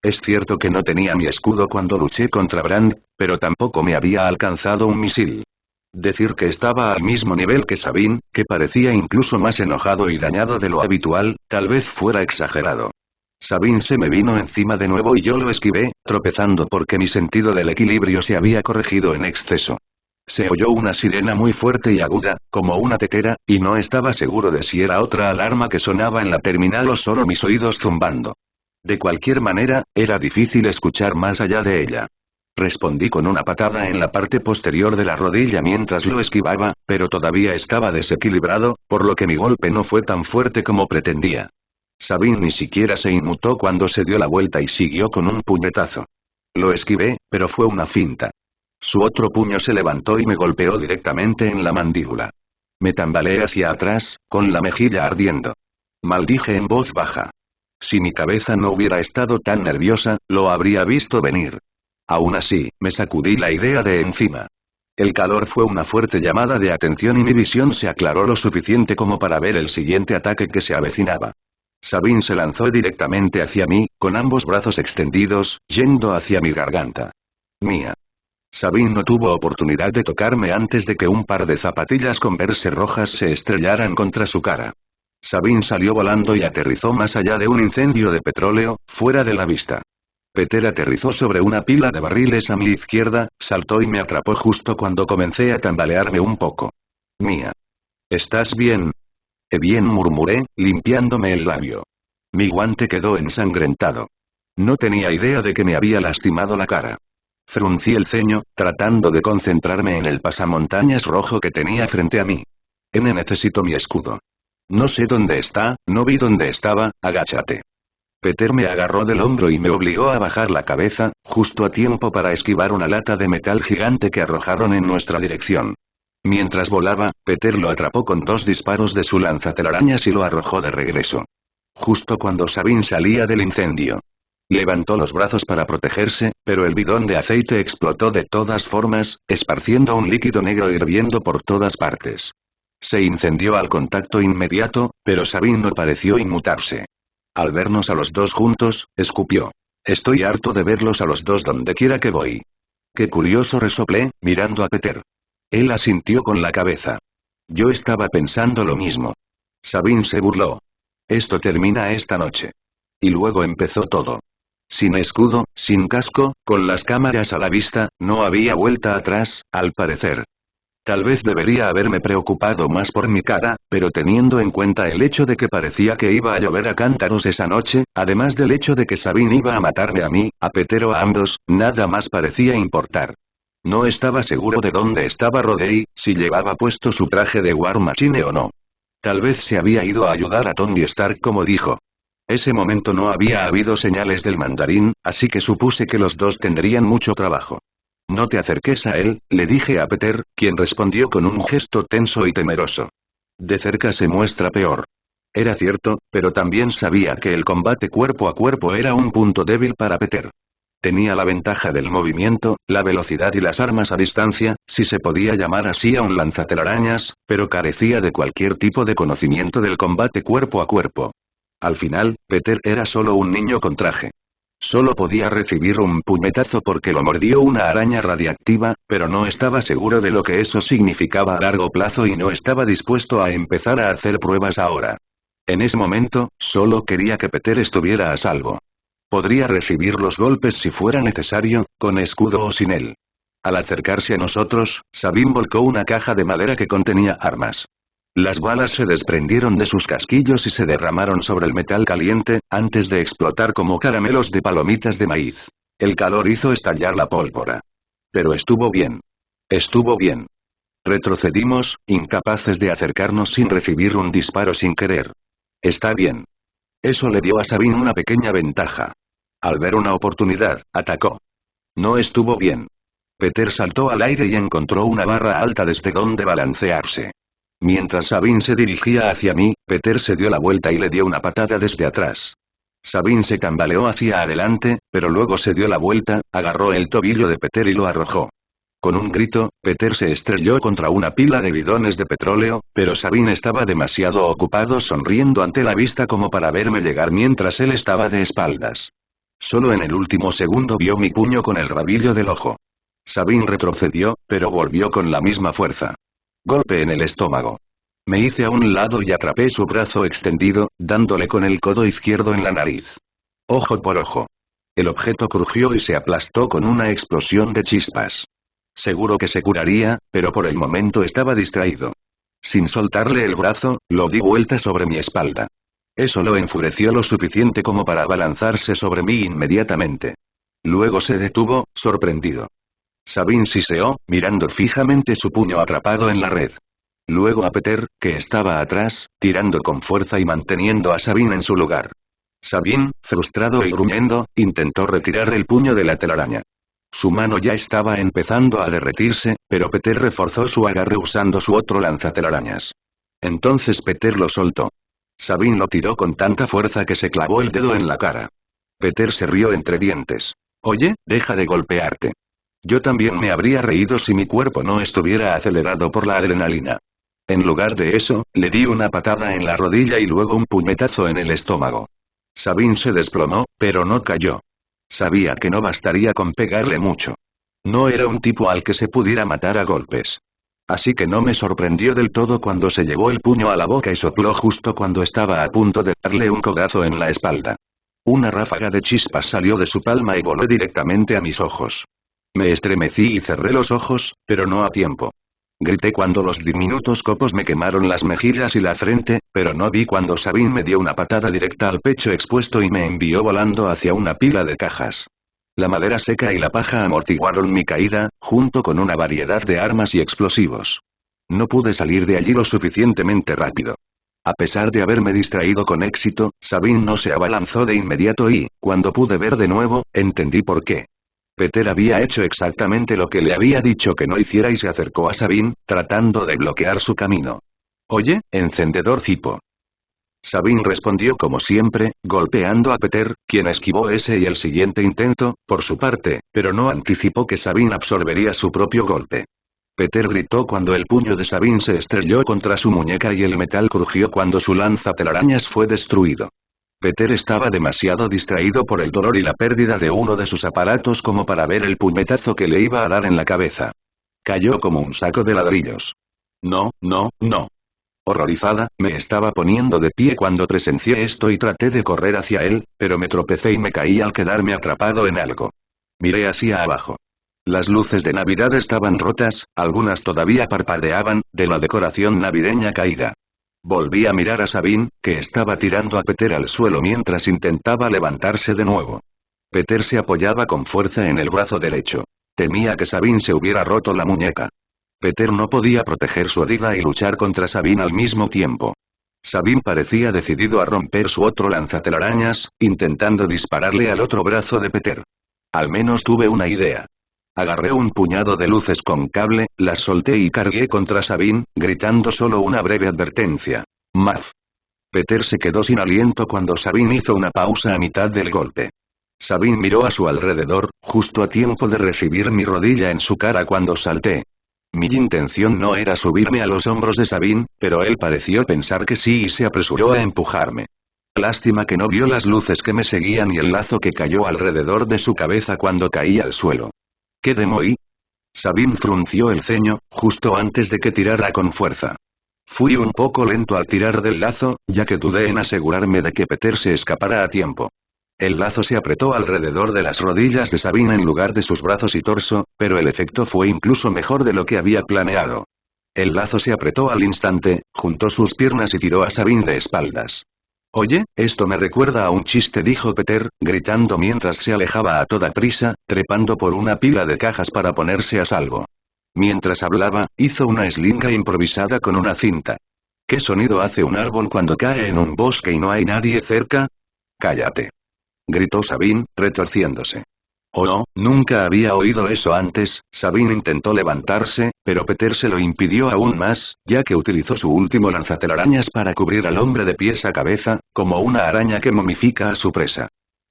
Es cierto que no tenía mi escudo cuando luché contra Brand, pero tampoco me había alcanzado un misil. Decir que estaba al mismo nivel que Sabine, que parecía incluso más enojado y dañado de lo habitual, tal vez fuera exagerado. Sabine se me vino encima de nuevo y yo lo esquivé, tropezando porque mi sentido del equilibrio se había corregido en exceso. Se oyó una sirena muy fuerte y aguda, como una tetera, y no estaba seguro de si era otra alarma que sonaba en la terminal o solo mis oídos zumbando. De cualquier manera, era difícil escuchar más allá de ella. Respondí con una patada en la parte posterior de la rodilla mientras lo esquivaba, pero todavía estaba desequilibrado, por lo que mi golpe no fue tan fuerte como pretendía. Sabine ni siquiera se inmutó cuando se dio la vuelta y siguió con un puñetazo. Lo esquivé, pero fue una finta. Su otro puño se levantó y me golpeó directamente en la mandíbula. Me tambaleé hacia atrás, con la mejilla ardiendo. Maldije en voz baja. Si mi cabeza no hubiera estado tan nerviosa, lo habría visto venir. Aún así, me sacudí la idea de encima. El calor fue una fuerte llamada de atención y mi visión se aclaró lo suficiente como para ver el siguiente ataque que se avecinaba. Sabine se lanzó directamente hacia mí, con ambos brazos extendidos, yendo hacia mi garganta. Mía. Sabine no tuvo oportunidad de tocarme antes de que un par de zapatillas Converse rojas se estrellaran contra su cara. Sabine salió volando y aterrizó más allá de un incendio de petróleo, fuera de la vista. Peter aterrizó sobre una pila de barriles a mi izquierda, saltó y me atrapó justo cuando comencé a tambalearme un poco. Mía. ¿Estás bien? Bien, murmuré, limpiándome el labio. Mi guante quedó ensangrentado. No tenía idea de que me había lastimado la cara. Fruncí el ceño, tratando de concentrarme en el pasamontañas rojo que tenía frente a mí. Necesito mi escudo. No sé dónde está, no vi dónde estaba, agáchate. Peter me agarró del hombro y me obligó a bajar la cabeza, justo a tiempo para esquivar una lata de metal gigante que arrojaron en nuestra dirección. Mientras volaba, Peter lo atrapó con 2 disparos de su lanzatelarañas y lo arrojó de regreso. Justo cuando Sabine salía del incendio. Levantó los brazos para protegerse, pero el bidón de aceite explotó de todas formas, esparciendo un líquido negro hirviendo por todas partes. Se incendió al contacto inmediato, pero Sabine no pareció inmutarse. Al vernos a los dos juntos, escupió. Estoy harto de verlos a los dos donde quiera que voy. Qué curioso, resoplé, mirando a Peter. Él asintió con la cabeza. Yo estaba pensando lo mismo. Sabine se burló. Esto termina esta noche. Y luego empezó todo. Sin escudo, sin casco, con las cámaras a la vista, no había vuelta atrás, al parecer. Tal vez debería haberme preocupado más por mi cara, pero teniendo en cuenta el hecho de que parecía que iba a llover a cántaros esa noche, además del hecho de que Sabine iba a matarme a mí, a Peter o a ambos, nada más parecía importar. No estaba seguro de dónde estaba Rodney, si llevaba puesto su traje de War Machine o no. Tal vez se había ido a ayudar a Tony Stark como dijo. Ese momento no había habido señales del mandarín, así que supuse que los dos tendrían mucho trabajo. No te acerques a él, le dije a Peter, quien respondió con un gesto tenso y temeroso. De cerca se muestra peor. Era cierto, pero también sabía que el combate cuerpo a cuerpo era un punto débil para Peter. Tenía la ventaja del movimiento, la velocidad y las armas a distancia, si se podía llamar así a un lanzatelarañas, pero carecía de cualquier tipo de conocimiento del combate cuerpo a cuerpo. Al final, Peter era solo un niño con traje. Solo podía recibir un puñetazo porque lo mordió una araña radiactiva, pero no estaba seguro de lo que eso significaba a largo plazo y no estaba dispuesto a empezar a hacer pruebas ahora. En ese momento, solo quería que Peter estuviera a salvo. Podría recibir los golpes si fuera necesario, con escudo o sin él. Al acercarse a nosotros, Sabine volcó una caja de madera que contenía armas. Las balas se desprendieron de sus casquillos y se derramaron sobre el metal caliente, antes de explotar como caramelos de palomitas de maíz. El calor hizo estallar la pólvora. Pero estuvo bien. Estuvo bien. Retrocedimos, incapaces de acercarnos sin recibir un disparo sin querer. Está bien. Eso le dio a Sabine una pequeña ventaja. Al ver una oportunidad, atacó. No estuvo bien. Peter saltó al aire y encontró una barra alta desde donde balancearse. Mientras Sabine se dirigía hacia mí, Peter se dio la vuelta y le dio una patada desde atrás. Sabine se tambaleó hacia adelante, pero luego se dio la vuelta, agarró el tobillo de Peter y lo arrojó. Con un grito, Peter se estrelló contra una pila de bidones de petróleo, pero Sabine estaba demasiado ocupado sonriendo ante la vista como para verme llegar mientras él estaba de espaldas. Solo en el último segundo vio mi puño con el rabillo del ojo. Sabine retrocedió, pero volvió con la misma fuerza. Golpe en el estómago. Me hice a un lado y atrapé su brazo extendido, dándole con el codo izquierdo en la nariz. Ojo por ojo. El objeto crujió y se aplastó con una explosión de chispas. Seguro que se curaría, pero por el momento estaba distraído. Sin soltarle el brazo, lo di vuelta sobre mi espalda. Eso lo enfureció lo suficiente como para abalanzarse sobre mí inmediatamente. Luego se detuvo, sorprendido. Sabine siseó, mirando fijamente su puño atrapado en la red. Luego a Peter, que estaba atrás, tirando con fuerza y manteniendo a Sabine en su lugar. Sabine, frustrado y gruñendo, intentó retirar el puño de la telaraña. Su mano ya estaba empezando a derretirse, pero Peter reforzó su agarre usando su otro lanzatelarañas. Entonces Peter lo soltó. Sabine lo tiró con tanta fuerza que se clavó el dedo en la cara. Peter se rió entre dientes. Oye, deja de golpearte. Yo también me habría reído si mi cuerpo no estuviera acelerado por la adrenalina. En lugar de eso, le di una patada en la rodilla y luego un puñetazo en el estómago. Sabine se desplomó, pero no cayó. Sabía que no bastaría con pegarle mucho. No era un tipo al que se pudiera matar a golpes. Así que no me sorprendió del todo cuando se llevó el puño a la boca y sopló justo cuando estaba a punto de darle un codazo en la espalda. Una ráfaga de chispas salió de su palma y voló directamente a mis ojos. Me estremecí y cerré los ojos, pero no a tiempo. Grité cuando los diminutos copos me quemaron las mejillas y la frente, pero no vi cuando Sabine me dio una patada directa al pecho expuesto y me envió volando hacia una pila de cajas. La madera seca y la paja amortiguaron mi caída, junto con una variedad de armas y explosivos. No pude salir de allí lo suficientemente rápido. A pesar de haberme distraído con éxito, Sabine no se abalanzó de inmediato y, cuando pude ver de nuevo, entendí por qué. Peter había hecho exactamente lo que le había dicho que no hiciera y se acercó a Sabine, tratando de bloquear su camino. Oye, encendedor cipo. Sabine respondió como siempre, golpeando a Peter, quien esquivó ese y el siguiente intento, por su parte, pero no anticipó que Sabine absorbería su propio golpe. Peter gritó cuando el puño de Sabine se estrelló contra su muñeca y el metal crujió cuando su lanzatelarañas fue destruido. Peter estaba demasiado distraído por el dolor y la pérdida de uno de sus aparatos como para ver el puñetazo que le iba a dar en la cabeza. Cayó como un saco de ladrillos. No, no, no. Horrorizada, me estaba poniendo de pie cuando presencié esto y traté de correr hacia él, pero me tropecé y me caí al quedarme atrapado en algo. Miré hacia abajo. Las luces de Navidad estaban rotas, algunas todavía parpadeaban, de la decoración navideña caída. Volví a mirar a Sabine, que estaba tirando a Peter al suelo mientras intentaba levantarse de nuevo. Peter se apoyaba con fuerza en el brazo derecho. Temía que Sabine se hubiera roto la muñeca. Peter no podía proteger su herida y luchar contra Sabine al mismo tiempo. Sabine parecía decidido a romper su otro lanzatelarañas, intentando dispararle al otro brazo de Peter. Al menos tuve una idea. Agarré un puñado de luces con cable, las solté y cargué contra Sabine, gritando solo una breve advertencia. ¡Maf! Peter se quedó sin aliento cuando Sabine hizo una pausa a mitad del golpe. Sabine miró a su alrededor, justo a tiempo de recibir mi rodilla en su cara cuando salté. Mi intención no era subirme a los hombros de Sabine, pero él pareció pensar que sí y se apresuró a empujarme. Lástima que no vio las luces que me seguían y el lazo que cayó alrededor de su cabeza cuando caí al suelo. ¿Qué demoí? Sabine frunció el ceño, justo antes de que tirara con fuerza. Fui un poco lento al tirar del lazo, ya que dudé en asegurarme de que Peter se escapara a tiempo. El lazo se apretó alrededor de las rodillas de Sabine en lugar de sus brazos y torso, pero el efecto fue incluso mejor de lo que había planeado. El lazo se apretó al instante, juntó sus piernas y tiró a Sabine de espaldas. Oye, esto me recuerda a un chiste, dijo Peter, gritando mientras se alejaba a toda prisa, trepando por una pila de cajas para ponerse a salvo. Mientras hablaba, hizo una eslinga improvisada con una cinta. ¿Qué sonido hace un árbol cuando cae en un bosque y no hay nadie cerca? ¡Cállate!, gritó Sabine, retorciéndose. Oh no, nunca había oído eso antes. Sabine intentó levantarse, pero Peter se lo impidió aún más, ya que utilizó su último lanzatelarañas para cubrir al hombre de pies a cabeza, como una araña que momifica a su presa.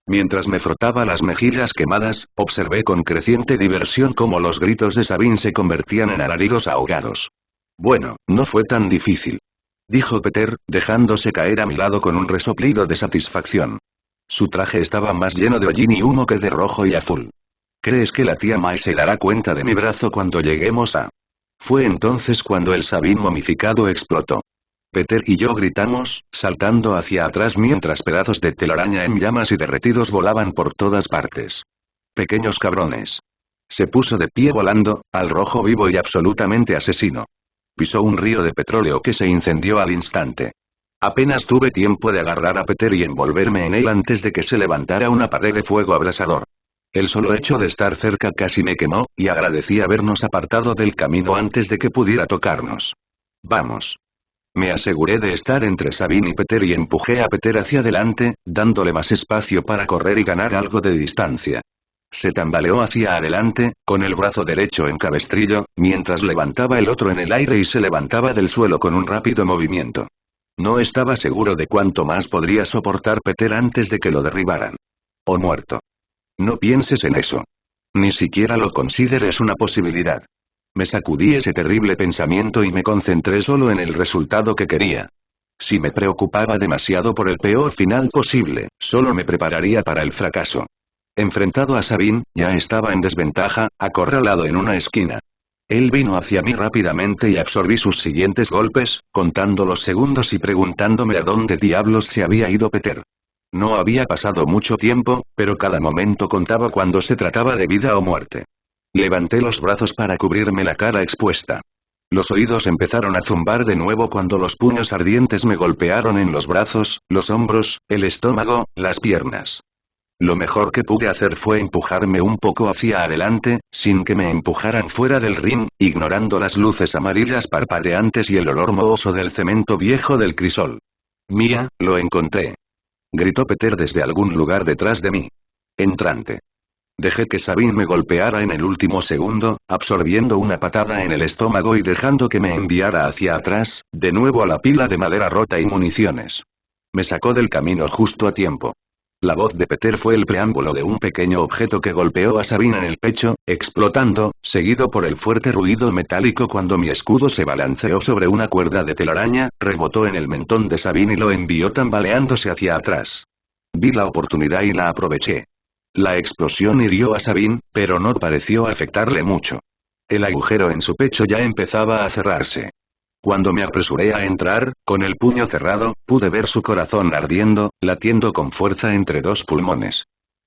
Mientras me frotaba las mejillas quemadas, observé con creciente diversión cómo los gritos de Sabine se convertían en alaridos ahogados. Bueno, no fue tan difícil, dijo Peter, dejándose caer a mi lado con un resoplido de satisfacción. Su traje estaba más lleno de hollín y humo que de rojo y azul. ¿Crees que la tía May se dará cuenta de mi brazo cuando lleguemos a...? Fue entonces cuando el Sabine momificado explotó. Peter y yo gritamos, saltando hacia atrás mientras pedazos de telaraña en llamas y derretidos volaban por todas partes. Pequeños cabrones. Se puso de pie volando, al rojo vivo y absolutamente asesino. Pisó un río de petróleo que se incendió al instante. Apenas tuve tiempo de agarrar a Peter y envolverme en él antes de que se levantara una pared de fuego abrasador. El solo hecho de estar cerca casi me quemó, y agradecí habernos apartado del camino antes de que pudiera tocarnos. Vamos. Me aseguré de estar entre Sabine y Peter y empujé a Peter hacia adelante, dándole más espacio para correr y ganar algo de distancia. Se tambaleó hacia adelante, con el brazo derecho en cabestrillo, mientras levantaba el otro en el aire y se levantaba del suelo con un rápido movimiento. No estaba seguro de cuánto más podría soportar Peter antes de que lo derribaran. O muerto. No pienses en eso. Ni siquiera lo consideres una posibilidad. Me sacudí ese terrible pensamiento y me concentré solo en el resultado que quería. Si me preocupaba demasiado por el peor final posible, solo me prepararía para el fracaso. Enfrentado a Sabine, ya estaba en desventaja, acorralado en una esquina. Él vino hacia mí rápidamente y absorbí sus siguientes golpes, contando los segundos y preguntándome a dónde diablos se había ido Peter. No había pasado mucho tiempo, pero cada momento contaba cuando se trataba de vida o muerte. Levanté los brazos para cubrirme la cara expuesta. Los oídos empezaron a zumbar de nuevo cuando los puños ardientes me golpearon en los brazos, los hombros, el estómago, las piernas. Lo mejor que pude hacer fue empujarme un poco hacia adelante, sin que me empujaran fuera del ring, ignorando las luces amarillas parpadeantes y el olor mohoso del cemento viejo del crisol. Mía, lo encontré, gritó Peter desde algún lugar detrás de mí. Entrante. Dejé que Sabine me golpeara en el último segundo, absorbiendo una patada en el estómago y dejando que me enviara hacia atrás, de nuevo a la pila de madera rota y municiones. Me sacó del camino justo a tiempo. La voz de Peter fue el preámbulo de un pequeño objeto que golpeó a Sabine en el pecho, explotando, seguido por el fuerte ruido metálico cuando mi escudo se balanceó sobre una cuerda de telaraña, rebotó en el mentón de Sabine y lo envió tambaleándose hacia atrás. Vi la oportunidad y la aproveché. La explosión hirió a Sabine, pero no pareció afectarle mucho. El agujero en su pecho ya empezaba a cerrarse. Cuando me apresuré a entrar, con el puño cerrado, pude ver su corazón ardiendo, latiendo con fuerza entre dos pulmones.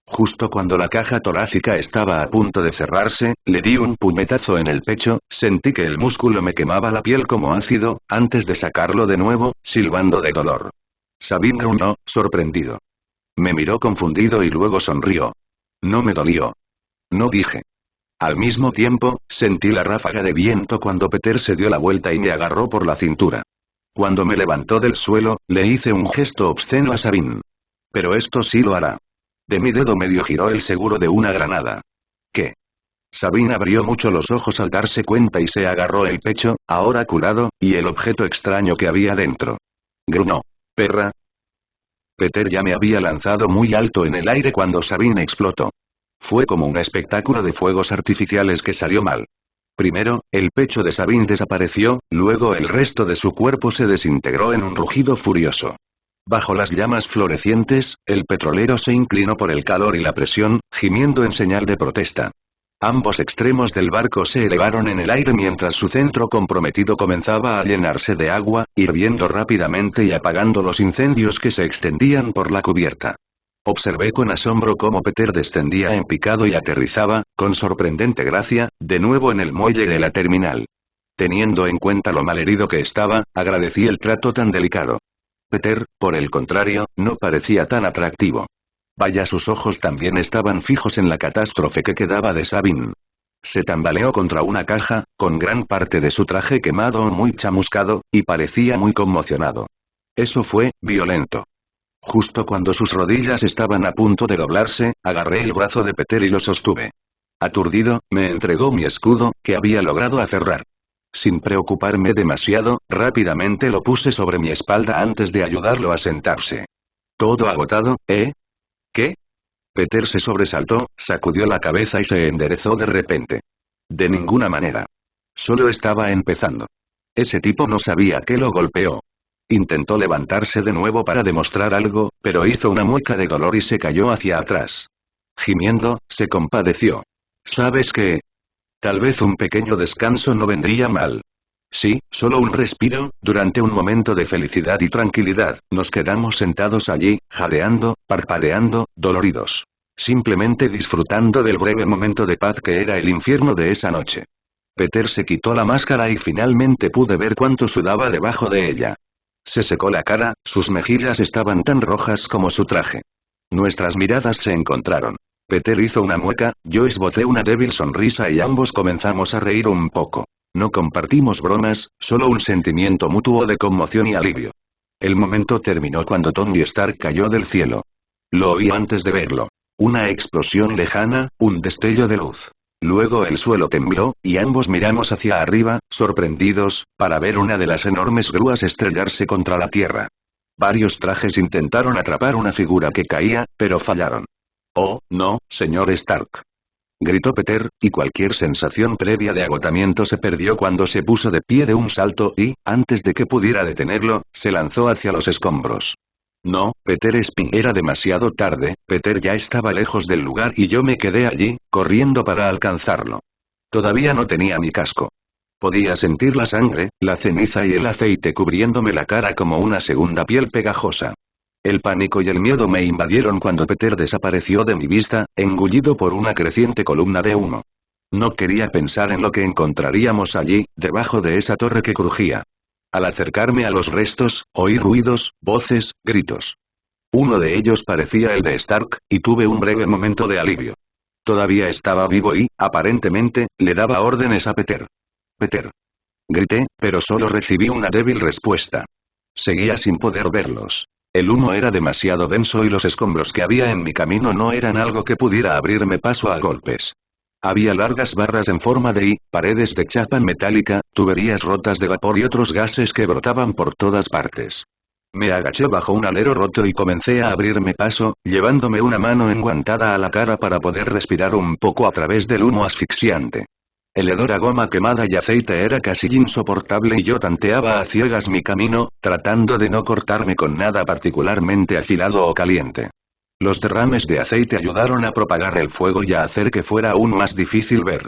Justo cuando la caja torácica estaba a punto de cerrarse, le di un puñetazo en el pecho, sentí que el músculo me quemaba la piel como ácido, antes de sacarlo de nuevo, silbando de dolor. Sabine gruñó, sorprendido. Me miró confundido y luego sonrió. No me dolió. No, dije. Al mismo tiempo, sentí la ráfaga de viento cuando Peter se dio la vuelta y me agarró por la cintura. Cuando me levantó del suelo, le hice un gesto obsceno a Sabine. Pero esto sí lo hará. De mi dedo medio giró el seguro de una granada. ¿Qué? Sabine abrió mucho los ojos al darse cuenta y se agarró el pecho, ahora curado, y el objeto extraño que había dentro. Gruñó. Perra. Peter ya me había lanzado muy alto en el aire cuando Sabine explotó. Fue como un espectáculo de fuegos artificiales que salió mal. Primero, el pecho de Sabine desapareció, luego el resto de su cuerpo se desintegró en un rugido furioso. Bajo las llamas florecientes, el petrolero se inclinó por el calor y la presión, gimiendo en señal de protesta. Ambos extremos del barco se elevaron en el aire mientras su centro comprometido comenzaba a llenarse de agua, hirviendo rápidamente y apagando los incendios que se extendían por la cubierta. Observé con asombro cómo Peter descendía en picado y aterrizaba, con sorprendente gracia, de nuevo en el muelle de la terminal. Teniendo en cuenta lo malherido que estaba, agradecí el trato tan delicado. Peter, por el contrario, no parecía tan atractivo. Vaya, sus ojos también estaban fijos en la catástrofe que quedaba de Sabine. Se tambaleó contra una caja, con gran parte de su traje quemado o muy chamuscado, y parecía muy conmocionado. Eso fue violento. Justo cuando sus rodillas estaban a punto de doblarse, agarré el brazo de Peter y lo sostuve. Aturdido, me entregó mi escudo, que había logrado aferrar. Sin preocuparme demasiado, rápidamente lo puse sobre mi espalda antes de ayudarlo a sentarse. ¿Todo agotado, eh? ¿Qué? Peter se sobresaltó, sacudió la cabeza y se enderezó de repente. De ninguna manera. Solo estaba empezando. Ese tipo no sabía que lo golpeó. Intentó levantarse de nuevo para demostrar algo, pero hizo una mueca de dolor y se cayó hacia atrás. Gimiendo, se compadeció. ¿Sabes qué? Tal vez un pequeño descanso no vendría mal. Sí, solo un respiro. Durante un momento de felicidad y tranquilidad, nos quedamos sentados allí, jadeando, parpadeando, doloridos. Simplemente disfrutando del breve momento de paz que era el infierno de esa noche. Peter se quitó la máscara y finalmente pude ver cuánto sudaba debajo de ella. Se secó la cara, sus mejillas estaban tan rojas como su traje. Nuestras miradas se encontraron. Peter hizo una mueca, yo esbocé una débil sonrisa y ambos comenzamos a reír un poco. No compartimos bromas, solo un sentimiento mutuo de conmoción y alivio. El momento terminó cuando Tony Stark cayó del cielo. Lo oí antes de verlo. Una explosión lejana, un destello de luz. Luego el suelo tembló, y ambos miramos hacia arriba, sorprendidos, para ver una de las enormes grúas estrellarse contra la tierra. Varios trajes intentaron atrapar una figura que caía, pero fallaron. «Oh, no, señor Stark», gritó Peter, y cualquier sensación previa de agotamiento se perdió cuando se puso de pie de un salto y, antes de que pudiera detenerlo, se lanzó hacia los escombros. No, Peter Spin. Era demasiado tarde, Peter ya estaba lejos del lugar y yo me quedé allí, corriendo para alcanzarlo. Todavía no tenía mi casco. Podía sentir la sangre, la ceniza y el aceite cubriéndome la cara como una segunda piel pegajosa. El pánico y el miedo me invadieron cuando Peter desapareció de mi vista, engullido por una creciente columna de humo. No quería pensar en lo que encontraríamos allí, debajo de esa torre que crujía. Al acercarme a los restos, oí ruidos, voces, gritos. Uno de ellos parecía el de Stark, y tuve un breve momento de alivio. Todavía estaba vivo y, aparentemente, le daba órdenes a Peter. «Peter». Grité, pero solo recibí una débil respuesta. Seguía sin poder verlos. El humo era demasiado denso y los escombros que había en mi camino no eran algo que pudiera abrirme paso a golpes. Había largas barras en forma de I, paredes de chapa metálica, tuberías rotas de vapor y otros gases que brotaban por todas partes. Me agaché bajo un alero roto y comencé a abrirme paso, llevándome una mano enguantada a la cara para poder respirar un poco a través del humo asfixiante. El hedor a goma quemada y aceite era casi insoportable y yo tanteaba a ciegas mi camino, tratando de no cortarme con nada particularmente afilado o caliente. Los derrames de aceite ayudaron a propagar el fuego y a hacer que fuera aún más difícil ver.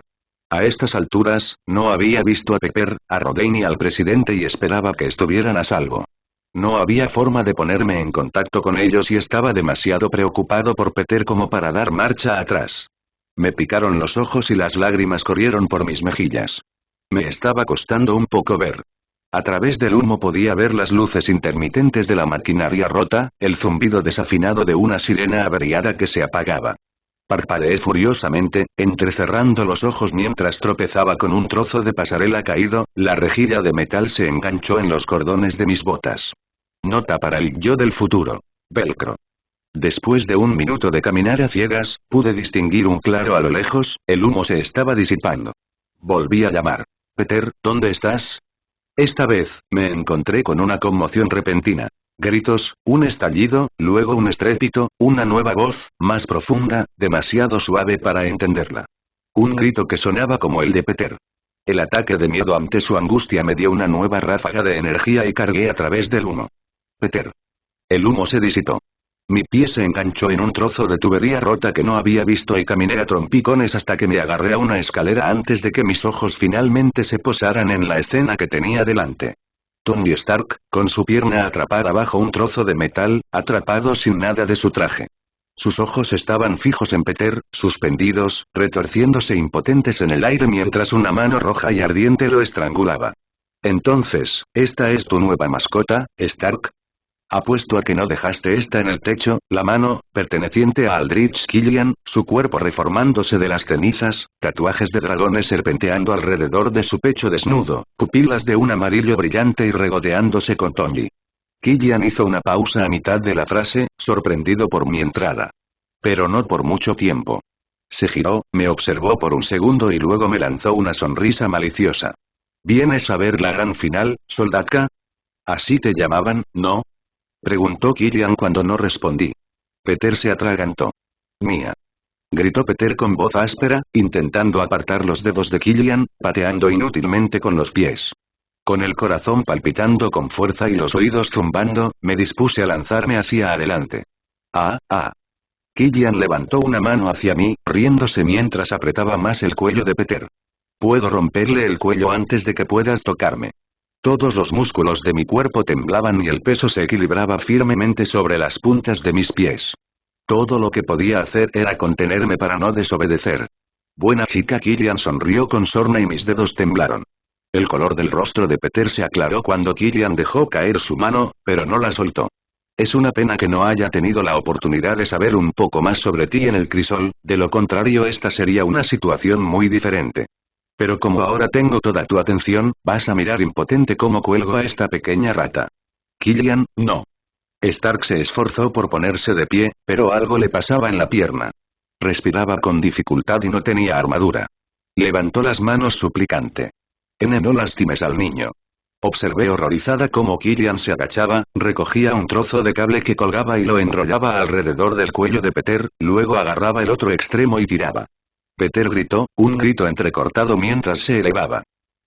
A estas alturas, no había visto a Pepper, a Rogaine ni al presidente y esperaba que estuvieran a salvo. No había forma de ponerme en contacto con ellos y estaba demasiado preocupado por Peter como para dar marcha atrás. Me picaron los ojos y las lágrimas corrieron por mis mejillas. Me estaba costando un poco ver. A través del humo podía ver las luces intermitentes de la maquinaria rota, el zumbido desafinado de una sirena averiada que se apagaba. Parpadeé furiosamente, entrecerrando los ojos mientras tropezaba con un trozo de pasarela caído, la rejilla de metal se enganchó en los cordones de mis botas. Nota para el yo del futuro. Velcro. Después de un minuto de caminar a ciegas, pude distinguir un claro a lo lejos, el humo se estaba disipando. Volví a llamar. «Peter, ¿dónde estás?» Esta vez, me encontré con una conmoción repentina. Gritos, un estallido, luego un estrépito, una nueva voz, más profunda, demasiado suave para entenderla. Un grito que sonaba como el de Peter. El ataque de miedo ante su angustia me dio una nueva ráfaga de energía y cargué a través del humo. Peter. El humo se disipó. Mi pie se enganchó en un trozo de tubería rota que no había visto y caminé a trompicones hasta que me agarré a una escalera antes de que mis ojos finalmente se posaran en la escena que tenía delante. Tony Stark, con su pierna atrapada bajo un trozo de metal, atrapado sin nada de su traje. Sus ojos estaban fijos en Peter, suspendidos, retorciéndose impotentes en el aire mientras una mano roja y ardiente lo estrangulaba. Entonces, ¿esta es tu nueva mascota, Stark? Apuesto a que no dejaste esta en el techo, la mano, perteneciente a Aldrich Killian, su cuerpo reformándose de las cenizas, tatuajes de dragones serpenteando alrededor de su pecho desnudo, pupilas de un amarillo brillante y regodeándose con Tony. Killian hizo una pausa a mitad de la frase, sorprendido por mi entrada. Pero no por mucho tiempo. Se giró, me observó por un segundo y luego me lanzó una sonrisa maliciosa. ¿Vienes a ver la gran final, soldadka? ¿Así te llamaban, no? Preguntó Killian cuando no respondí. Peter se atragantó. Mía. Gritó Peter con voz áspera, intentando apartar los dedos de Killian, pateando inútilmente con los pies. Con el corazón palpitando con fuerza y los oídos zumbando, me dispuse a lanzarme hacia adelante. ¡Ah, ah! Killian levantó una mano hacia mí, riéndose mientras apretaba más el cuello de Peter. Puedo romperle el cuello antes de que puedas tocarme. Todos los músculos de mi cuerpo temblaban y el peso se equilibraba firmemente sobre las puntas de mis pies. Todo lo que podía hacer era contenerme para no desobedecer. Buena chica. Killian sonrió con sorna y mis dedos temblaron. El color del rostro de Peter se aclaró cuando Killian dejó caer su mano, pero no la soltó. Es una pena que no haya tenido la oportunidad de saber un poco más sobre ti en el crisol, de lo contrario esta sería una situación muy diferente. Pero como ahora tengo toda tu atención, vas a mirar impotente cómo cuelgo a esta pequeña rata. Killian, no. Stark se esforzó por ponerse de pie, pero algo le pasaba en la pierna. Respiraba con dificultad y no tenía armadura. Levantó las manos suplicante. No lastimes al niño. Observé horrorizada cómo Killian se agachaba, recogía un trozo de cable que colgaba y lo enrollaba alrededor del cuello de Peter, luego agarraba el otro extremo y tiraba. Peter gritó, un grito entrecortado mientras se elevaba.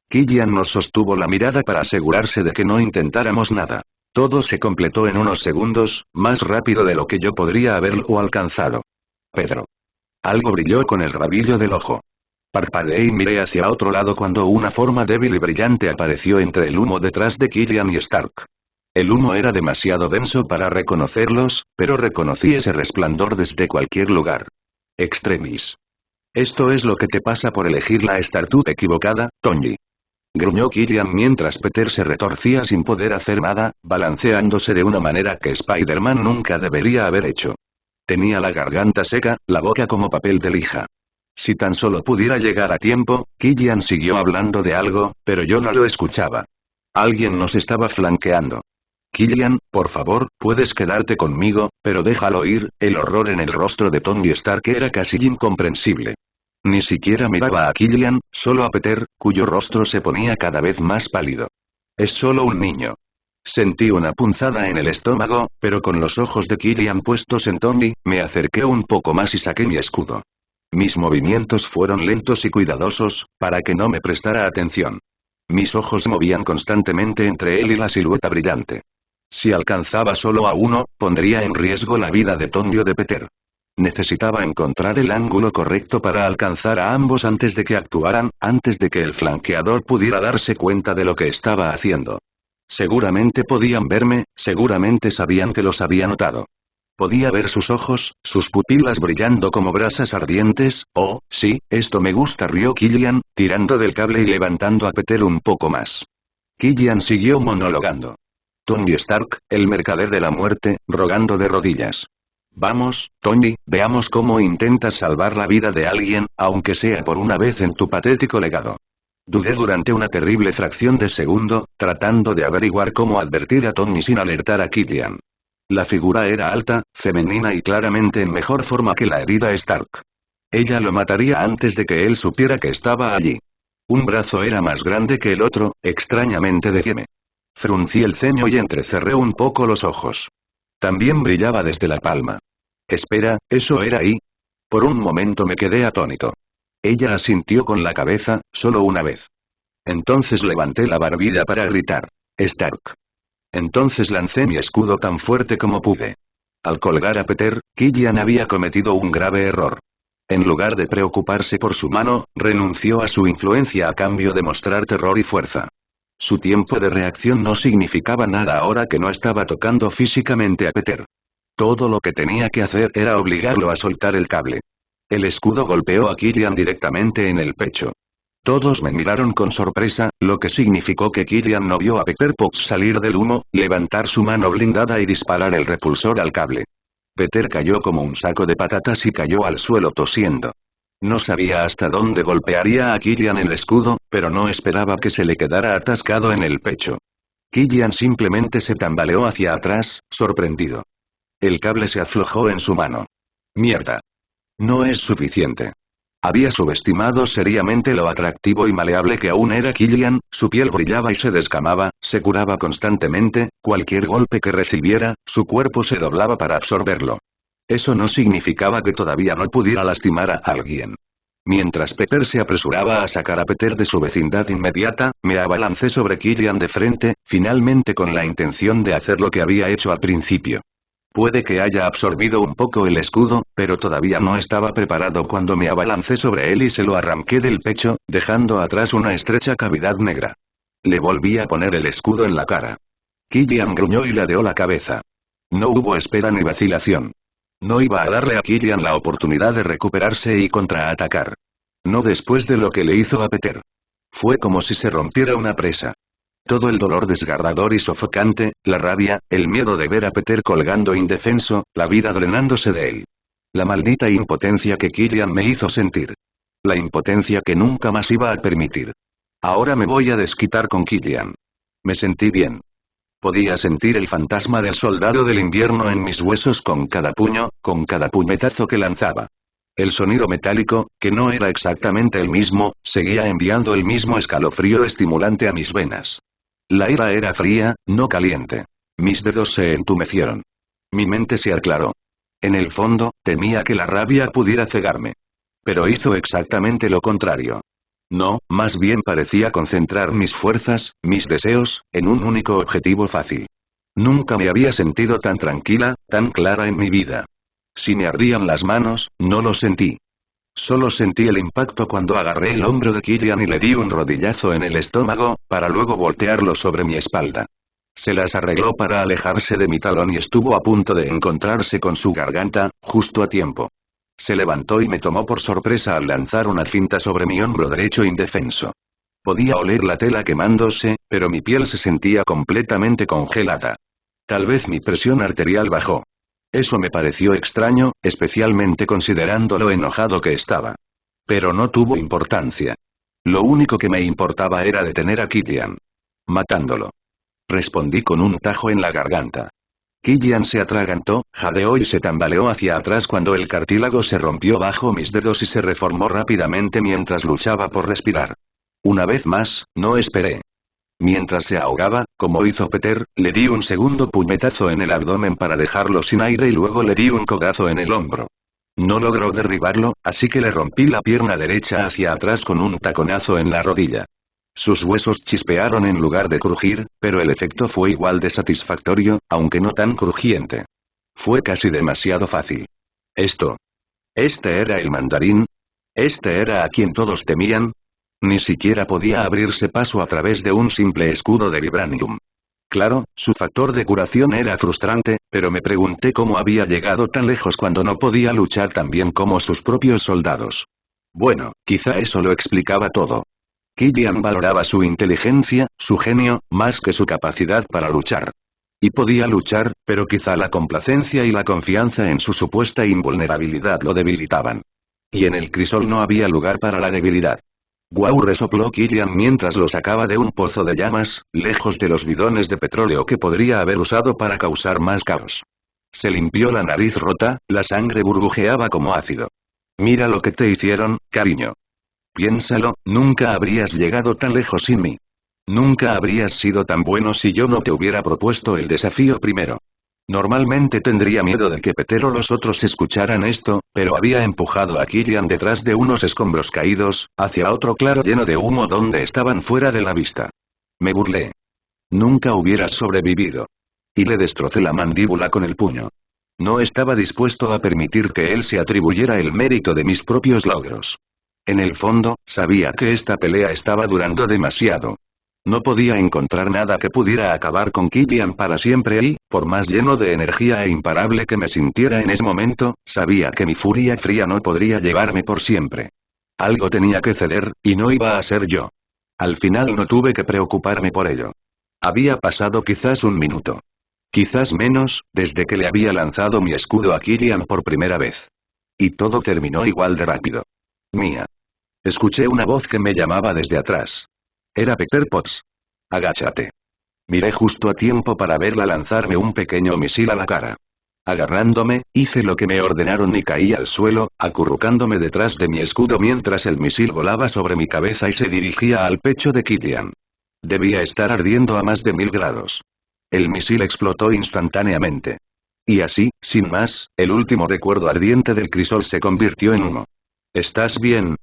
Killian nos sostuvo la mirada para asegurarse de que no intentáramos nada. Todo se completó en unos segundos, más rápido de lo que yo podría haberlo alcanzado. Pedro. Algo brilló con el rabillo del ojo. Parpadeé y miré hacia otro lado cuando una forma débil y brillante apareció entre el humo detrás de Killian y Stark. El humo era demasiado denso para reconocerlos, pero reconocí ese resplandor desde cualquier lugar. Extremis. Esto es lo que te pasa por elegir la estatua equivocada, Tony. Gruñó Killian mientras Peter se retorcía sin poder hacer nada, balanceándose de una manera que Spider-Man nunca debería haber hecho. Tenía la garganta seca, la boca como papel de lija. Si tan solo pudiera llegar a tiempo, Killian siguió hablando de algo, pero yo no lo escuchaba. Alguien nos estaba flanqueando. Killian, por favor, puedes quedarte conmigo, pero déjalo ir. El horror en el rostro de Tony Stark era casi incomprensible. Ni siquiera miraba a Killian, solo a Peter, cuyo rostro se ponía cada vez más pálido. Es solo un niño. Sentí una punzada en el estómago, pero con los ojos de Killian puestos en Tony, me acerqué un poco más y saqué mi escudo. Mis movimientos fueron lentos y cuidadosos, para que no me prestara atención. Mis ojos movían constantemente entre él y la silueta brillante. Si alcanzaba solo a uno, pondría en riesgo la vida de Tony o de Peter. Necesitaba encontrar el ángulo correcto para alcanzar a ambos antes de que actuaran, antes de que el flanqueador pudiera darse cuenta de lo que estaba haciendo. Seguramente podían verme, seguramente sabían que los había notado. Podía ver sus ojos, sus pupilas brillando como brasas ardientes. Oh, sí, esto me gusta, rió Killian, tirando del cable y levantando a Peter un poco más. Killian siguió monologando. Tony Stark, el mercader de la muerte, rogando de rodillas. Vamos, Tony, veamos cómo intentas salvar la vida de alguien, aunque sea por una vez en tu patético legado. Dudé durante una terrible fracción de segundo, tratando de averiguar cómo advertir a Tony sin alertar a Killian. La figura era alta, femenina y claramente en mejor forma que la herida Stark. Ella lo mataría antes de que él supiera que estaba allí. Un brazo era más grande que el otro, extrañamente deforme. Fruncí el ceño y entrecerré un poco los ojos. También brillaba desde la palma. Espera, ¿eso era ahí? Por un momento me quedé atónito. Ella asintió con la cabeza, solo una vez. Entonces levanté la barbilla para gritar. Stark. Entonces lancé mi escudo tan fuerte como pude. Al colgar a Peter, Killian había cometido un grave error. En lugar de preocuparse por su mano, renunció a su influencia a cambio de mostrar terror y fuerza. Su tiempo de reacción no significaba nada ahora que no estaba tocando físicamente a Peter. Todo lo que tenía que hacer era obligarlo a soltar el cable. El escudo golpeó a Killian directamente en el pecho. Todos me miraron con sorpresa, lo que significó que Killian no vio a Peter Potts salir del humo, levantar su mano blindada y disparar el repulsor al cable. Peter cayó como un saco de patatas y cayó al suelo tosiendo. No sabía hasta dónde golpearía a Killian el escudo, pero no esperaba que se le quedara atascado en el pecho. Killian simplemente se tambaleó hacia atrás, sorprendido. El cable se aflojó en su mano. Mierda. No es suficiente. Había subestimado seriamente lo atractivo y maleable que aún era Killian, su piel brillaba y se descamaba, se curaba constantemente, cualquier golpe que recibiera, su cuerpo se doblaba para absorberlo. Eso no significaba que todavía no pudiera lastimar a alguien. Mientras Peter se apresuraba a sacar a Peter de su vecindad inmediata, me abalancé sobre Killian de frente, finalmente con la intención de hacer lo que había hecho al principio. Puede que haya absorbido un poco el escudo, pero todavía no estaba preparado cuando me abalancé sobre él y se lo arranqué del pecho, dejando atrás una estrecha cavidad negra. Le volví a poner el escudo en la cara. Killian gruñó y ladeó la cabeza. No hubo espera ni vacilación. No iba a darle a Killian la oportunidad de recuperarse y contraatacar. No después de lo que le hizo a Peter. Fue como si se rompiera una presa. Todo el dolor desgarrador y sofocante, la rabia, el miedo de ver a Peter colgando indefenso, la vida drenándose de él. La maldita impotencia que Killian me hizo sentir. La impotencia que nunca más iba a permitir. Ahora me voy a desquitar con Killian. Me sentí bien. Podía sentir el fantasma del soldado del invierno en mis huesos con cada puño, con cada puñetazo que lanzaba. El sonido metálico, que no era exactamente el mismo, seguía enviando el mismo escalofrío estimulante a mis venas. La ira era fría, no caliente. Mis dedos se entumecieron. Mi mente se aclaró. En el fondo, temía que la rabia pudiera cegarme. Pero hizo exactamente lo contrario. No, más bien parecía concentrar mis fuerzas, mis deseos, en un único objetivo fácil. Nunca me había sentido tan tranquila, tan clara en mi vida. Si me ardían las manos, no lo sentí. Solo sentí el impacto cuando agarré el hombro de Killian y le di un rodillazo en el estómago, para luego voltearlo sobre mi espalda. Se las arregló para alejarse de mi talón y estuvo a punto de encontrarse con su garganta, justo a tiempo. Se levantó y me tomó por sorpresa al lanzar una cinta sobre mi hombro derecho indefenso. Podía oler la tela quemándose, pero mi piel se sentía completamente congelada. Tal vez mi presión arterial bajó. Eso me pareció extraño, especialmente considerando lo enojado que estaba. Pero no tuvo importancia. Lo único que me importaba era detener a Killian. Matándolo. Respondí con un tajo en la garganta. Killian se atragantó, jadeó y se tambaleó hacia atrás cuando el cartílago se rompió bajo mis dedos y se reformó rápidamente mientras luchaba por respirar. Una vez más, no esperé. Mientras se ahogaba, como hizo Peter, le di un segundo puñetazo en el abdomen para dejarlo sin aire y luego le di un codazo en el hombro. No logró derribarlo, así que le rompí la pierna derecha hacia atrás con un taconazo en la rodilla. Sus huesos chispearon en lugar de crujir, pero el efecto fue igual de satisfactorio, aunque no tan crujiente. Fue casi demasiado fácil. ¿Este era el mandarín? ¿Este era a quien todos temían? Ni siquiera podía abrirse paso a través de un simple escudo de vibranium. Claro, su factor de curación era frustrante, pero me pregunté cómo había llegado tan lejos cuando no podía luchar tan bien como sus propios soldados. Bueno, quizá eso lo explicaba todo. Killian valoraba su inteligencia, su genio, más que su capacidad para luchar. Y podía luchar, pero quizá la complacencia y la confianza en su supuesta invulnerabilidad lo debilitaban. Y en el crisol no había lugar para la debilidad. Guau, resopló Killian mientras lo sacaba de un pozo de llamas, lejos de los bidones de petróleo que podría haber usado para causar más caos. Se limpió la nariz rota, la sangre burbujeaba como ácido. Mira lo que te hicieron, cariño. Piénsalo, nunca habrías llegado tan lejos sin mí. Nunca habrías sido tan bueno si yo no te hubiera propuesto el desafío primero. Normalmente tendría miedo de que Peter o los otros escucharan esto, pero había empujado a Killian detrás de unos escombros caídos, hacia otro claro lleno de humo donde estaban fuera de la vista. Me burlé. Nunca hubieras sobrevivido. Y le destrocé la mandíbula con el puño. No estaba dispuesto a permitir que él se atribuyera el mérito de mis propios logros. En el fondo, sabía que esta pelea estaba durando demasiado. No podía encontrar nada que pudiera acabar con Killian para siempre y, por más lleno de energía e imparable que me sintiera en ese momento, sabía que mi furia fría no podría llevarme por siempre. Algo tenía que ceder, y no iba a ser yo. Al final no tuve que preocuparme por ello. Había pasado quizás un minuto. Quizás menos, desde que le había lanzado mi escudo a Killian por primera vez. Y todo terminó igual de rápido. Mía. Escuché una voz que me llamaba desde atrás. Era Pepper Potts. Agáchate. Miré justo a tiempo para verla lanzarme un pequeño misil a la cara. Agarrándome, hice lo que me ordenaron y caí al suelo, acurrucándome detrás de mi escudo mientras el misil volaba sobre mi cabeza y se dirigía al pecho de Killian. Debía estar ardiendo a más de 1000 grados. El misil explotó instantáneamente. Y así, sin más, el último recuerdo ardiente del crisol se convirtió en humo. ¿Estás bien?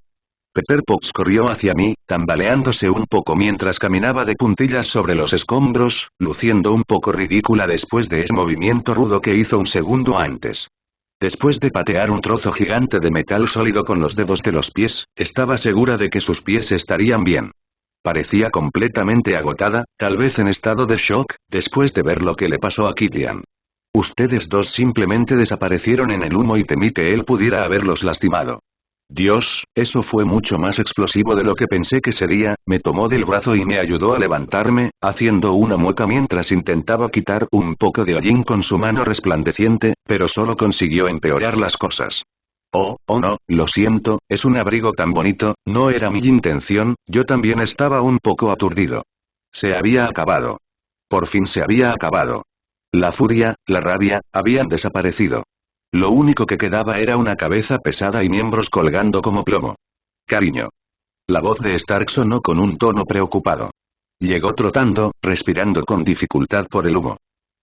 Pepper Potts corrió hacia mí, tambaleándose un poco mientras caminaba de puntillas sobre los escombros, luciendo un poco ridícula después de ese movimiento rudo que hizo un segundo antes. Después de patear un trozo gigante de metal sólido con los dedos de los pies, estaba segura de que sus pies estarían bien. Parecía completamente agotada, tal vez en estado de shock, después de ver lo que le pasó a Killian. Ustedes dos simplemente desaparecieron en el humo y temí que él pudiera haberlos lastimado. Dios, eso fue mucho más explosivo de lo que pensé que sería. Me tomó del brazo y me ayudó a levantarme, haciendo una mueca mientras intentaba quitar un poco de hollín con su mano resplandeciente, pero solo consiguió empeorar las cosas. Oh no, lo siento, es un abrigo tan bonito, no era mi intención, yo también estaba un poco aturdido. Se había acabado. Por fin se había acabado. La furia, la rabia, habían desaparecido. Lo único que quedaba era una cabeza pesada y miembros colgando como plomo. Cariño. La voz de Stark sonó con un tono preocupado. Llegó trotando, respirando con dificultad por el humo.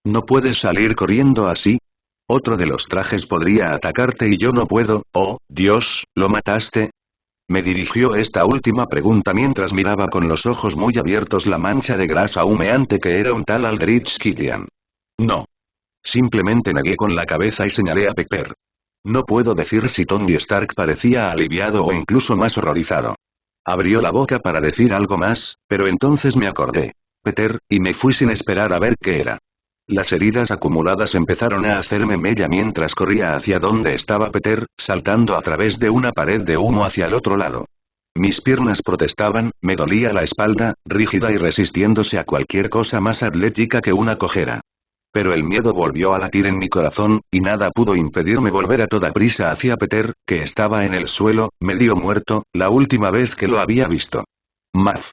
¿No puedes salir corriendo así? Otro de los trajes podría atacarte y yo no puedo. Oh, Dios, ¿lo mataste? Me dirigió esta última pregunta mientras miraba con los ojos muy abiertos la mancha de grasa humeante que era un tal Aldrich Killian. No. Simplemente negué con la cabeza y señalé a Pepper. No puedo decir si Tony Stark parecía aliviado o incluso más horrorizado. Abrió la boca para decir algo más, pero entonces me acordé. Peter, y me fui sin esperar a ver qué era. Las heridas acumuladas empezaron a hacerme mella mientras corría hacia donde estaba Peter, saltando a través de una pared de humo hacia el otro lado. Mis piernas protestaban, me dolía la espalda, rígida y resistiéndose a cualquier cosa más atlética que una cojera. Pero el miedo volvió a latir en mi corazón, y nada pudo impedirme volver a toda prisa hacia Peter, que estaba en el suelo, medio muerto, la última vez que lo había visto. Maf.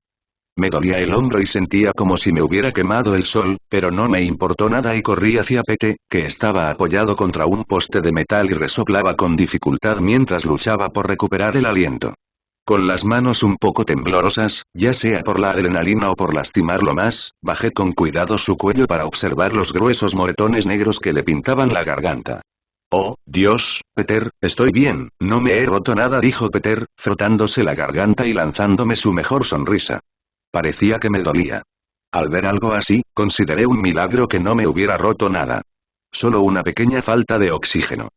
Me dolía el hombro y sentía como si me hubiera quemado el sol, pero no me importó nada y corrí hacia Pete, que estaba apoyado contra un poste de metal y resoplaba con dificultad mientras luchaba por recuperar el aliento. Con las manos un poco temblorosas, ya sea por la adrenalina o por lastimarlo más, bajé con cuidado su cuello para observar los gruesos moretones negros que le pintaban la garganta. Oh, Dios, Peter, estoy bien, no me he roto nada, dijo Peter, frotándose la garganta y lanzándome su mejor sonrisa. Parecía que me dolía. Al ver algo así, consideré un milagro que no me hubiera roto nada. Solo una pequeña falta de oxígeno.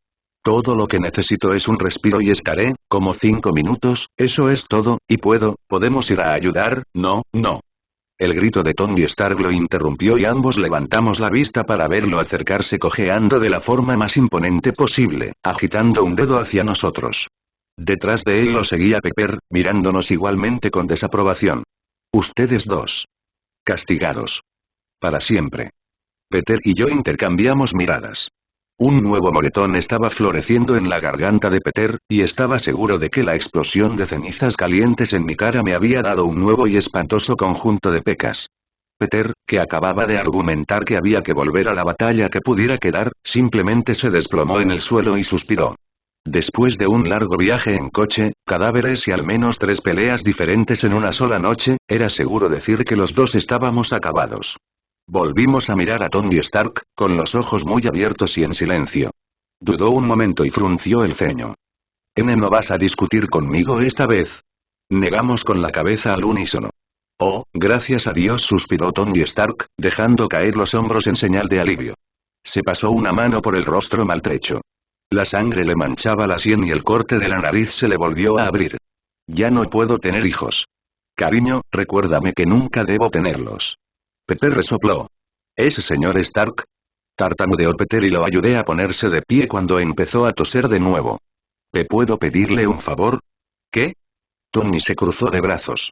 Todo lo que necesito es un respiro y estaré, como 5 minutos, eso es todo, y podemos ir a ayudar, no. El grito de Tony Stark lo interrumpió y ambos levantamos la vista para verlo acercarse cojeando de la forma más imponente posible, agitando un dedo hacia nosotros. Detrás de él lo seguía Pepper, mirándonos igualmente con desaprobación. Ustedes dos. Castigados. Para siempre. Peter y yo intercambiamos miradas. Un nuevo moretón estaba floreciendo en la garganta de Peter, y estaba seguro de que la explosión de cenizas calientes en mi cara me había dado un nuevo y espantoso conjunto de pecas. Peter, que acababa de argumentar que había que volver a la batalla que pudiera quedar, simplemente se desplomó en el suelo y suspiró. Después de un largo viaje en coche, cadáveres y al menos 3 peleas diferentes en una sola noche, era seguro decir que los dos estábamos acabados. Volvimos a mirar a Tony Stark, con los ojos muy abiertos y en silencio. Dudó un momento y frunció el ceño. ¿No vas a discutir conmigo esta vez? Negamos con la cabeza al unísono. Oh, gracias a Dios, suspiró Tony Stark, dejando caer los hombros en señal de alivio. Se pasó una mano por el rostro maltrecho. La sangre le manchaba la sien y el corte de la nariz se le volvió a abrir. Ya no puedo tener hijos. Cariño, recuérdame que nunca debo tenerlos. Pepper resopló. ¿Ese señor Stark? Tartamudeó Peter y lo ayudé a ponerse de pie cuando empezó a toser de nuevo. ¿Puedo pedirle un favor? ¿Qué? Tony se cruzó de brazos.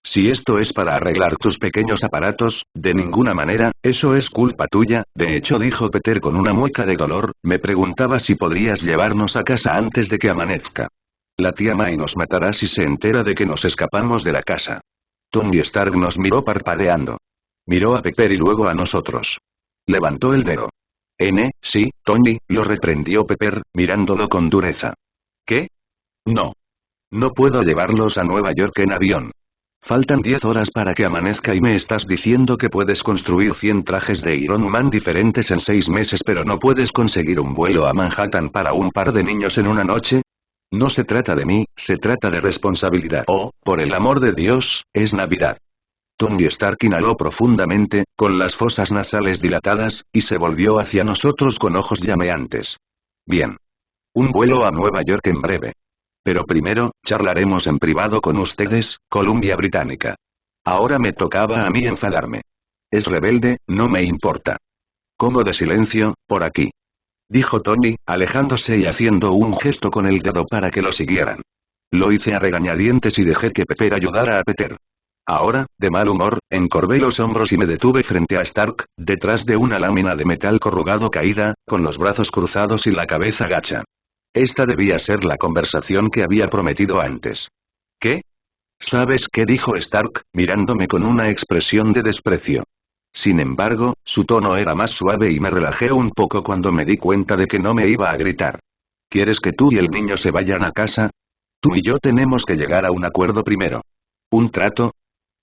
Si esto es para arreglar tus pequeños aparatos, de ninguna manera, eso es culpa tuya. De hecho, dijo Peter con una mueca de dolor, me preguntaba si podrías llevarnos a casa antes de que amanezca. La tía May nos matará si se entera de que nos escapamos de la casa. Tony Stark nos miró parpadeando. Miró a Pepper y luego a nosotros. Levantó el dedo. Sí, Tony, lo reprendió Pepper, mirándolo con dureza. ¿Qué? No. No puedo llevarlos a Nueva York en avión. Faltan 10 horas para que amanezca y me estás diciendo que puedes construir 100 trajes de Iron Man diferentes en 6 meses pero no puedes conseguir un vuelo a Manhattan para un par de niños en una noche. No se trata de mí, se trata de responsabilidad. Oh, por el amor de Dios, es Navidad. Tony Stark inhaló profundamente, con las fosas nasales dilatadas, y se volvió hacia nosotros con ojos llameantes. Bien. Un vuelo a Nueva York en breve. Pero primero, charlaremos en privado con ustedes, Columbia Británica. Ahora me tocaba a mí enfadarme. Es rebelde, no me importa. Como de silencio, por aquí. Dijo Tony, alejándose y haciendo un gesto con el dedo para que lo siguieran. Lo hice a regañadientes y dejé que Pepper ayudara a Peter. Ahora, de mal humor, encorvé los hombros y me detuve frente a Stark, detrás de una lámina de metal corrugado caída, con los brazos cruzados y la cabeza gacha. Esta debía ser la conversación que había prometido antes. ¿Qué? ¿Sabes qué dijo Stark, mirándome con una expresión de desprecio? Sin embargo, su tono era más suave y me relajé un poco cuando me di cuenta de que no me iba a gritar. ¿Quieres que tú y el niño se vayan a casa? Tú y yo tenemos que llegar a un acuerdo primero. ¿Un trato?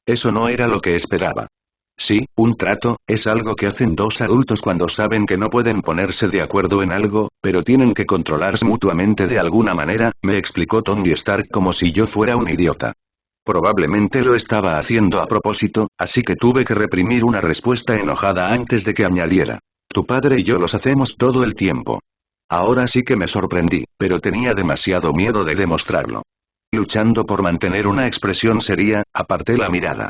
Eso no era lo que esperaba. Sí, un trato, es algo que hacen dos adultos cuando saben que no pueden ponerse de acuerdo en algo, pero tienen que controlarse mutuamente de alguna manera, me explicó Tony Stark como si yo fuera un idiota. Probablemente lo estaba haciendo a propósito, así que tuve que reprimir una respuesta enojada antes de que añadiera. Tu padre y yo los hacemos todo el tiempo. Ahora sí que me sorprendí, pero tenía demasiado miedo de demostrarlo. Luchando por mantener una expresión seria, aparté la mirada.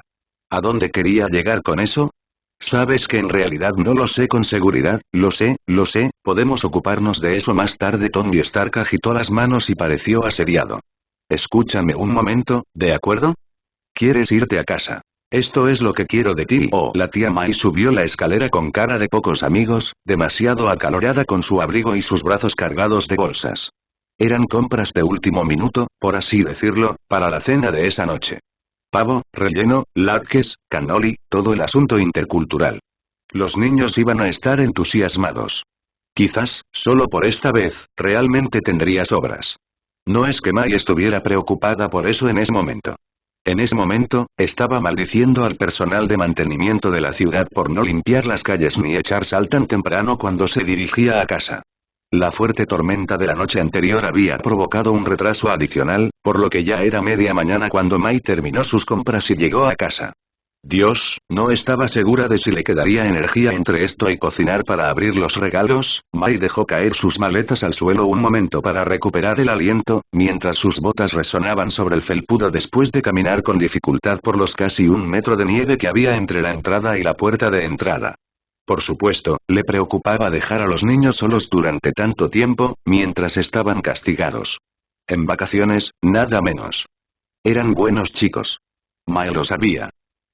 ¿A dónde quería llegar con eso? Sabes que en realidad no lo sé con seguridad, lo sé, podemos ocuparnos de eso más tarde. Tony Stark agitó las manos y pareció asediado. Escúchame un momento, ¿de acuerdo? ¿Quieres irte a casa? Esto es lo que quiero de ti. Oh, la tía May subió la escalera con cara de pocos amigos, demasiado acalorada con su abrigo y sus brazos cargados de bolsas. Eran compras de último minuto, por así decirlo, para la cena de esa noche. Pavo, relleno, latkes, cannoli, todo el asunto intercultural. Los niños iban a estar entusiasmados. Quizás, solo por esta vez, realmente tendría sobras. No es que May estuviera preocupada por eso en ese momento. En ese momento, estaba maldiciendo al personal de mantenimiento de la ciudad por no limpiar las calles ni echar sal tan temprano cuando se dirigía a casa. La fuerte tormenta de la noche anterior había provocado un retraso adicional, por lo que ya era media mañana cuando May terminó sus compras y llegó a casa. Dios, no estaba segura de si le quedaría energía entre esto y cocinar para abrir los regalos. May dejó caer sus maletas al suelo un momento para recuperar el aliento, mientras sus botas resonaban sobre el felpudo después de caminar con dificultad por los casi 1 metro de nieve que había entre la entrada y la puerta de entrada. Por supuesto, le preocupaba dejar a los niños solos durante tanto tiempo, mientras estaban castigados. En vacaciones, nada menos. Eran buenos chicos. May lo sabía.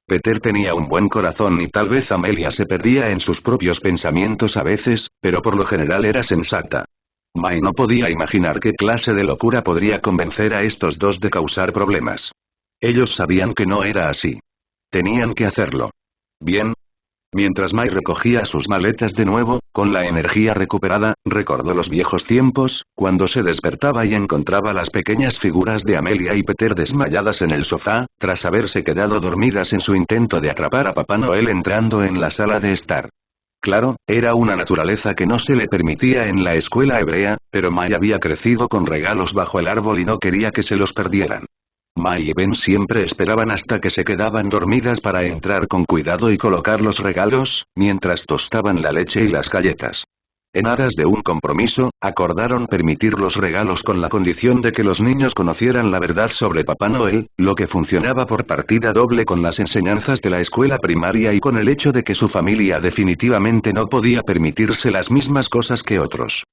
Peter tenía un buen corazón y tal vez Amelia se perdía en sus propios pensamientos a veces, pero por lo general era sensata. May no podía imaginar qué clase de locura podría convencer a estos dos de causar problemas. Ellos sabían que no era así. Tenían que hacerlo. Bien. Mientras Mai recogía sus maletas de nuevo, con la energía recuperada, recordó los viejos tiempos, cuando se despertaba y encontraba las pequeñas figuras de Amelia y Peter desmayadas en el sofá, tras haberse quedado dormidas en su intento de atrapar a Papá Noel entrando en la sala de estar. Claro, era una naturaleza que no se le permitía en la escuela hebrea, pero Mai había crecido con regalos bajo el árbol y no quería que se los perdieran. Mai y Ben siempre esperaban hasta que se quedaban dormidas para entrar con cuidado y colocar los regalos, mientras tostaban la leche y las galletas. En aras de un compromiso, acordaron permitir los regalos con la condición de que los niños conocieran la verdad sobre Papá Noel, lo que funcionaba por partida doble con las enseñanzas de la escuela primaria y con el hecho de que su familia definitivamente no podía permitirse las mismas cosas que otros.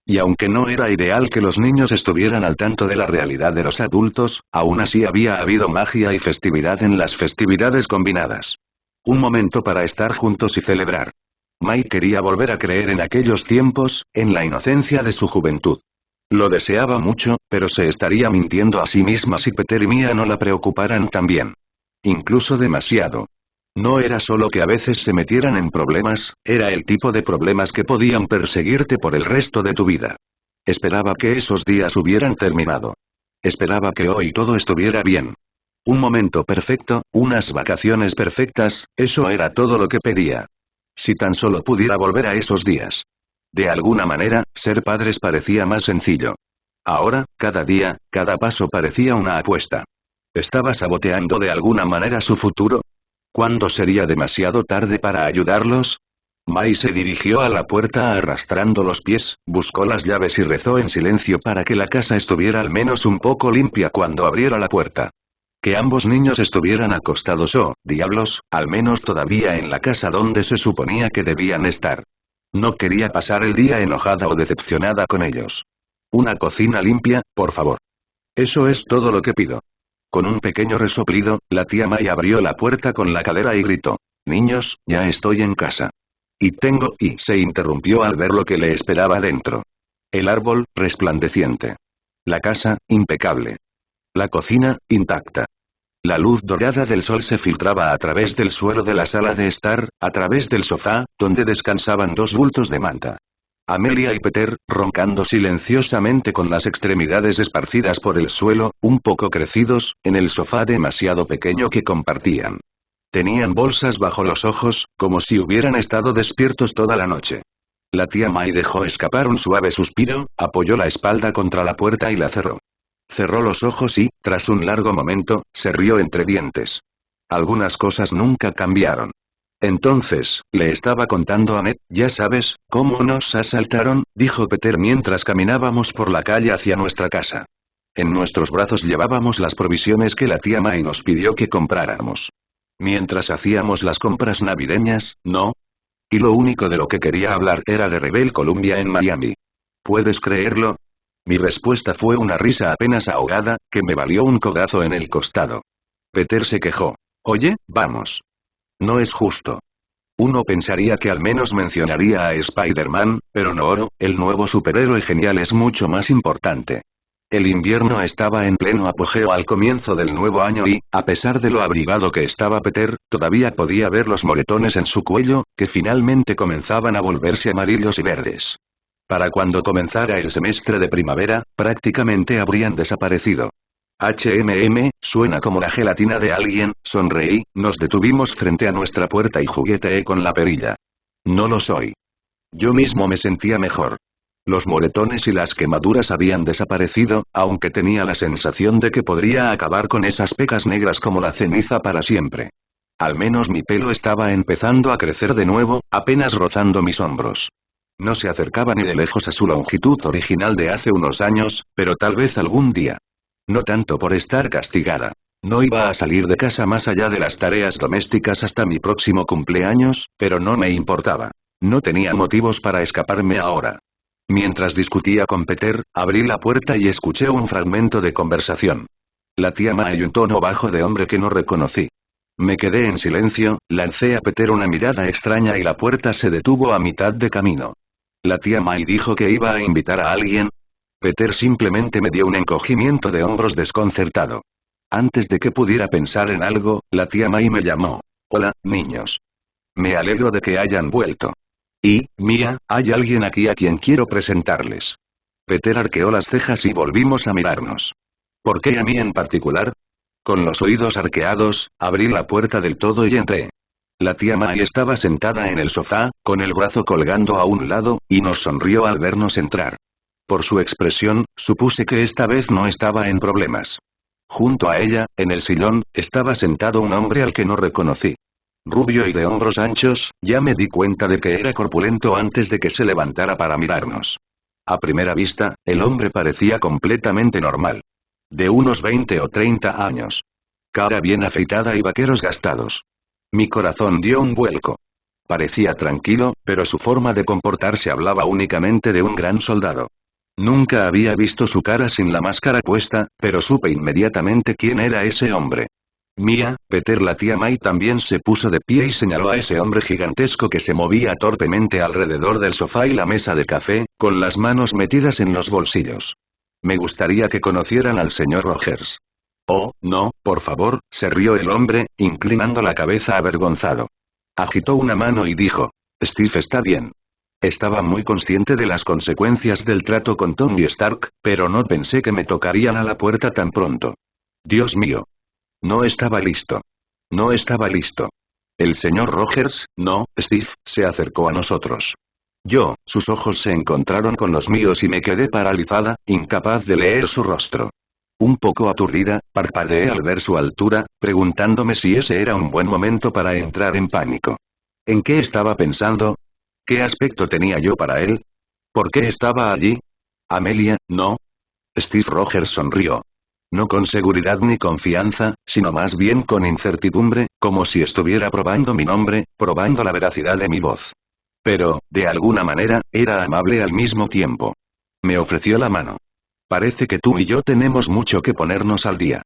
Y aunque no era ideal que los niños estuvieran al tanto de la realidad de los adultos, aún así había habido magia y festividad en las festividades combinadas. Un momento para estar juntos y celebrar. Mai quería volver a creer en aquellos tiempos, en la inocencia de su juventud. Lo deseaba mucho, pero se estaría mintiendo a sí misma si Peter y Mia no la preocuparan también. Incluso demasiado. No era solo que a veces se metieran en problemas, era el tipo de problemas que podían perseguirte por el resto de tu vida. Esperaba que esos días hubieran terminado. Esperaba que hoy todo estuviera bien. Un momento perfecto, unas vacaciones perfectas, eso era todo lo que pedía. Si tan solo pudiera volver a esos días. De alguna manera, ser padres parecía más sencillo. Ahora, cada día, cada paso parecía una apuesta. ¿Estaba saboteando de alguna manera su futuro? ¿Cuándo sería demasiado tarde para ayudarlos? Mai se dirigió a la puerta arrastrando los pies, buscó las llaves y rezó en silencio para que la casa estuviera al menos un poco limpia cuando abriera la puerta. Que ambos niños estuvieran acostados o, diablos, al menos todavía en la casa donde se suponía que debían estar. No quería pasar el día enojada o decepcionada con ellos. Una cocina limpia, por favor. Eso es todo lo que pido. Con un pequeño resoplido, la tía Mai abrió la puerta con la cadera y gritó: «Niños, ya estoy en casa». Y se interrumpió al ver lo que le esperaba dentro. El árbol, resplandeciente. La casa, impecable. La cocina, intacta. La luz dorada del sol se filtraba a través del suelo de la sala de estar, a través del sofá, donde descansaban dos bultos de manta. Amelia y Peter, roncando silenciosamente con las extremidades esparcidas por el suelo, un poco crecidos, en el sofá demasiado pequeño que compartían. Tenían bolsas bajo los ojos, como si hubieran estado despiertos toda la noche. La tía Mai dejó escapar un suave suspiro, apoyó la espalda contra la puerta y la cerró. Cerró los ojos y, tras un largo momento, se rió entre dientes. Algunas cosas nunca cambiaron. Entonces, le estaba contando a Ned, ya sabes, cómo nos asaltaron, dijo Peter mientras caminábamos por la calle hacia nuestra casa. En nuestros brazos llevábamos las provisiones que la tía Mai nos pidió que compráramos. Mientras hacíamos las compras navideñas, ¿no? Y lo único de lo que quería hablar era de Rebel Columbia en Miami. ¿Puedes creerlo? Mi respuesta fue una risa apenas ahogada, que me valió un codazo en el costado. Peter se quejó. Oye, vamos. No es justo. Uno pensaría que al menos mencionaría a Spider-Man, pero no, el nuevo superhéroe genial es mucho más importante. El invierno estaba en pleno apogeo al comienzo del nuevo año y, a pesar de lo abrigado que estaba Peter, todavía podía ver los moretones en su cuello, que finalmente comenzaban a volverse amarillos y verdes. Para cuando comenzara el semestre de primavera, prácticamente habrían desaparecido. Suena como la gelatina de alguien, sonreí, nos detuvimos frente a nuestra puerta y jugueteé con la perilla. No lo soy. Yo mismo me sentía mejor. Los moretones y las quemaduras habían desaparecido, aunque tenía la sensación de que podría acabar con esas pecas negras como la ceniza para siempre. Al menos mi pelo estaba empezando a crecer de nuevo, apenas rozando mis hombros. No se acercaba ni de lejos a su longitud original de hace unos años, pero tal vez algún día. No tanto por estar castigada. No iba a salir de casa más allá de las tareas domésticas hasta mi próximo cumpleaños, pero no me importaba. No tenía motivos para escaparme ahora. Mientras discutía con Peter, abrí la puerta y escuché un fragmento de conversación. La tía Mai, un tono bajo de hombre que no reconocí. Me quedé en silencio, lancé a Peter una mirada extraña y la puerta se detuvo a mitad de camino. La tía Mai dijo que iba a invitar a alguien. Peter simplemente me dio un encogimiento de hombros desconcertado. Antes de que pudiera pensar en algo, la tía Mai me llamó. Hola, niños. Me alegro de que hayan vuelto. Y, Mia, hay alguien aquí a quien quiero presentarles. Peter arqueó las cejas y volvimos a mirarnos. ¿Por qué a mí en particular? Con los oídos arqueados, abrí la puerta del todo y entré. La tía May estaba sentada en el sofá, con el brazo colgando a un lado, y nos sonrió al vernos entrar. Por su expresión, supuse que esta vez no estaba en problemas. Junto a ella, en el sillón, estaba sentado un hombre al que no reconocí. Rubio y de hombros anchos, ya me di cuenta de que era corpulento antes de que se levantara para mirarnos. A primera vista, el hombre parecía completamente normal. De unos 20 o 30 años. Cara bien afeitada y vaqueros gastados. Mi corazón dio un vuelco. Parecía tranquilo, pero su forma de comportarse hablaba únicamente de un gran soldado. Nunca había visto su cara sin la máscara puesta, pero supe inmediatamente quién era ese hombre. Mia, Peter, la tía May también se puso de pie y señaló a ese hombre gigantesco que se movía torpemente alrededor del sofá y la mesa de café, con las manos metidas en los bolsillos. Me gustaría que conocieran al señor Rogers. Oh, no, por favor, se rió el hombre, inclinando la cabeza avergonzado. Agitó una mano y dijo: Steve está bien. Estaba muy consciente de las consecuencias del trato con Tony Stark, pero no pensé que me tocarían a la puerta tan pronto. Dios mío. No estaba listo. No estaba listo. El señor Rogers, no, Steve, se acercó a nosotros. Sus ojos se encontraron con los míos y me quedé paralizada, incapaz de leer su rostro. Un poco aturdida, parpadeé al ver su altura, preguntándome si ese era un buen momento para entrar en pánico. ¿En qué estaba pensando? ¿Qué aspecto tenía yo para él? ¿Por qué estaba allí? Amelia, no. Steve Rogers sonrió. No con seguridad ni confianza, sino más bien con incertidumbre, como si estuviera probando mi nombre, probando la veracidad de mi voz. Pero, de alguna manera, era amable al mismo tiempo. Me ofreció la mano. Parece que tú y yo tenemos mucho que ponernos al día.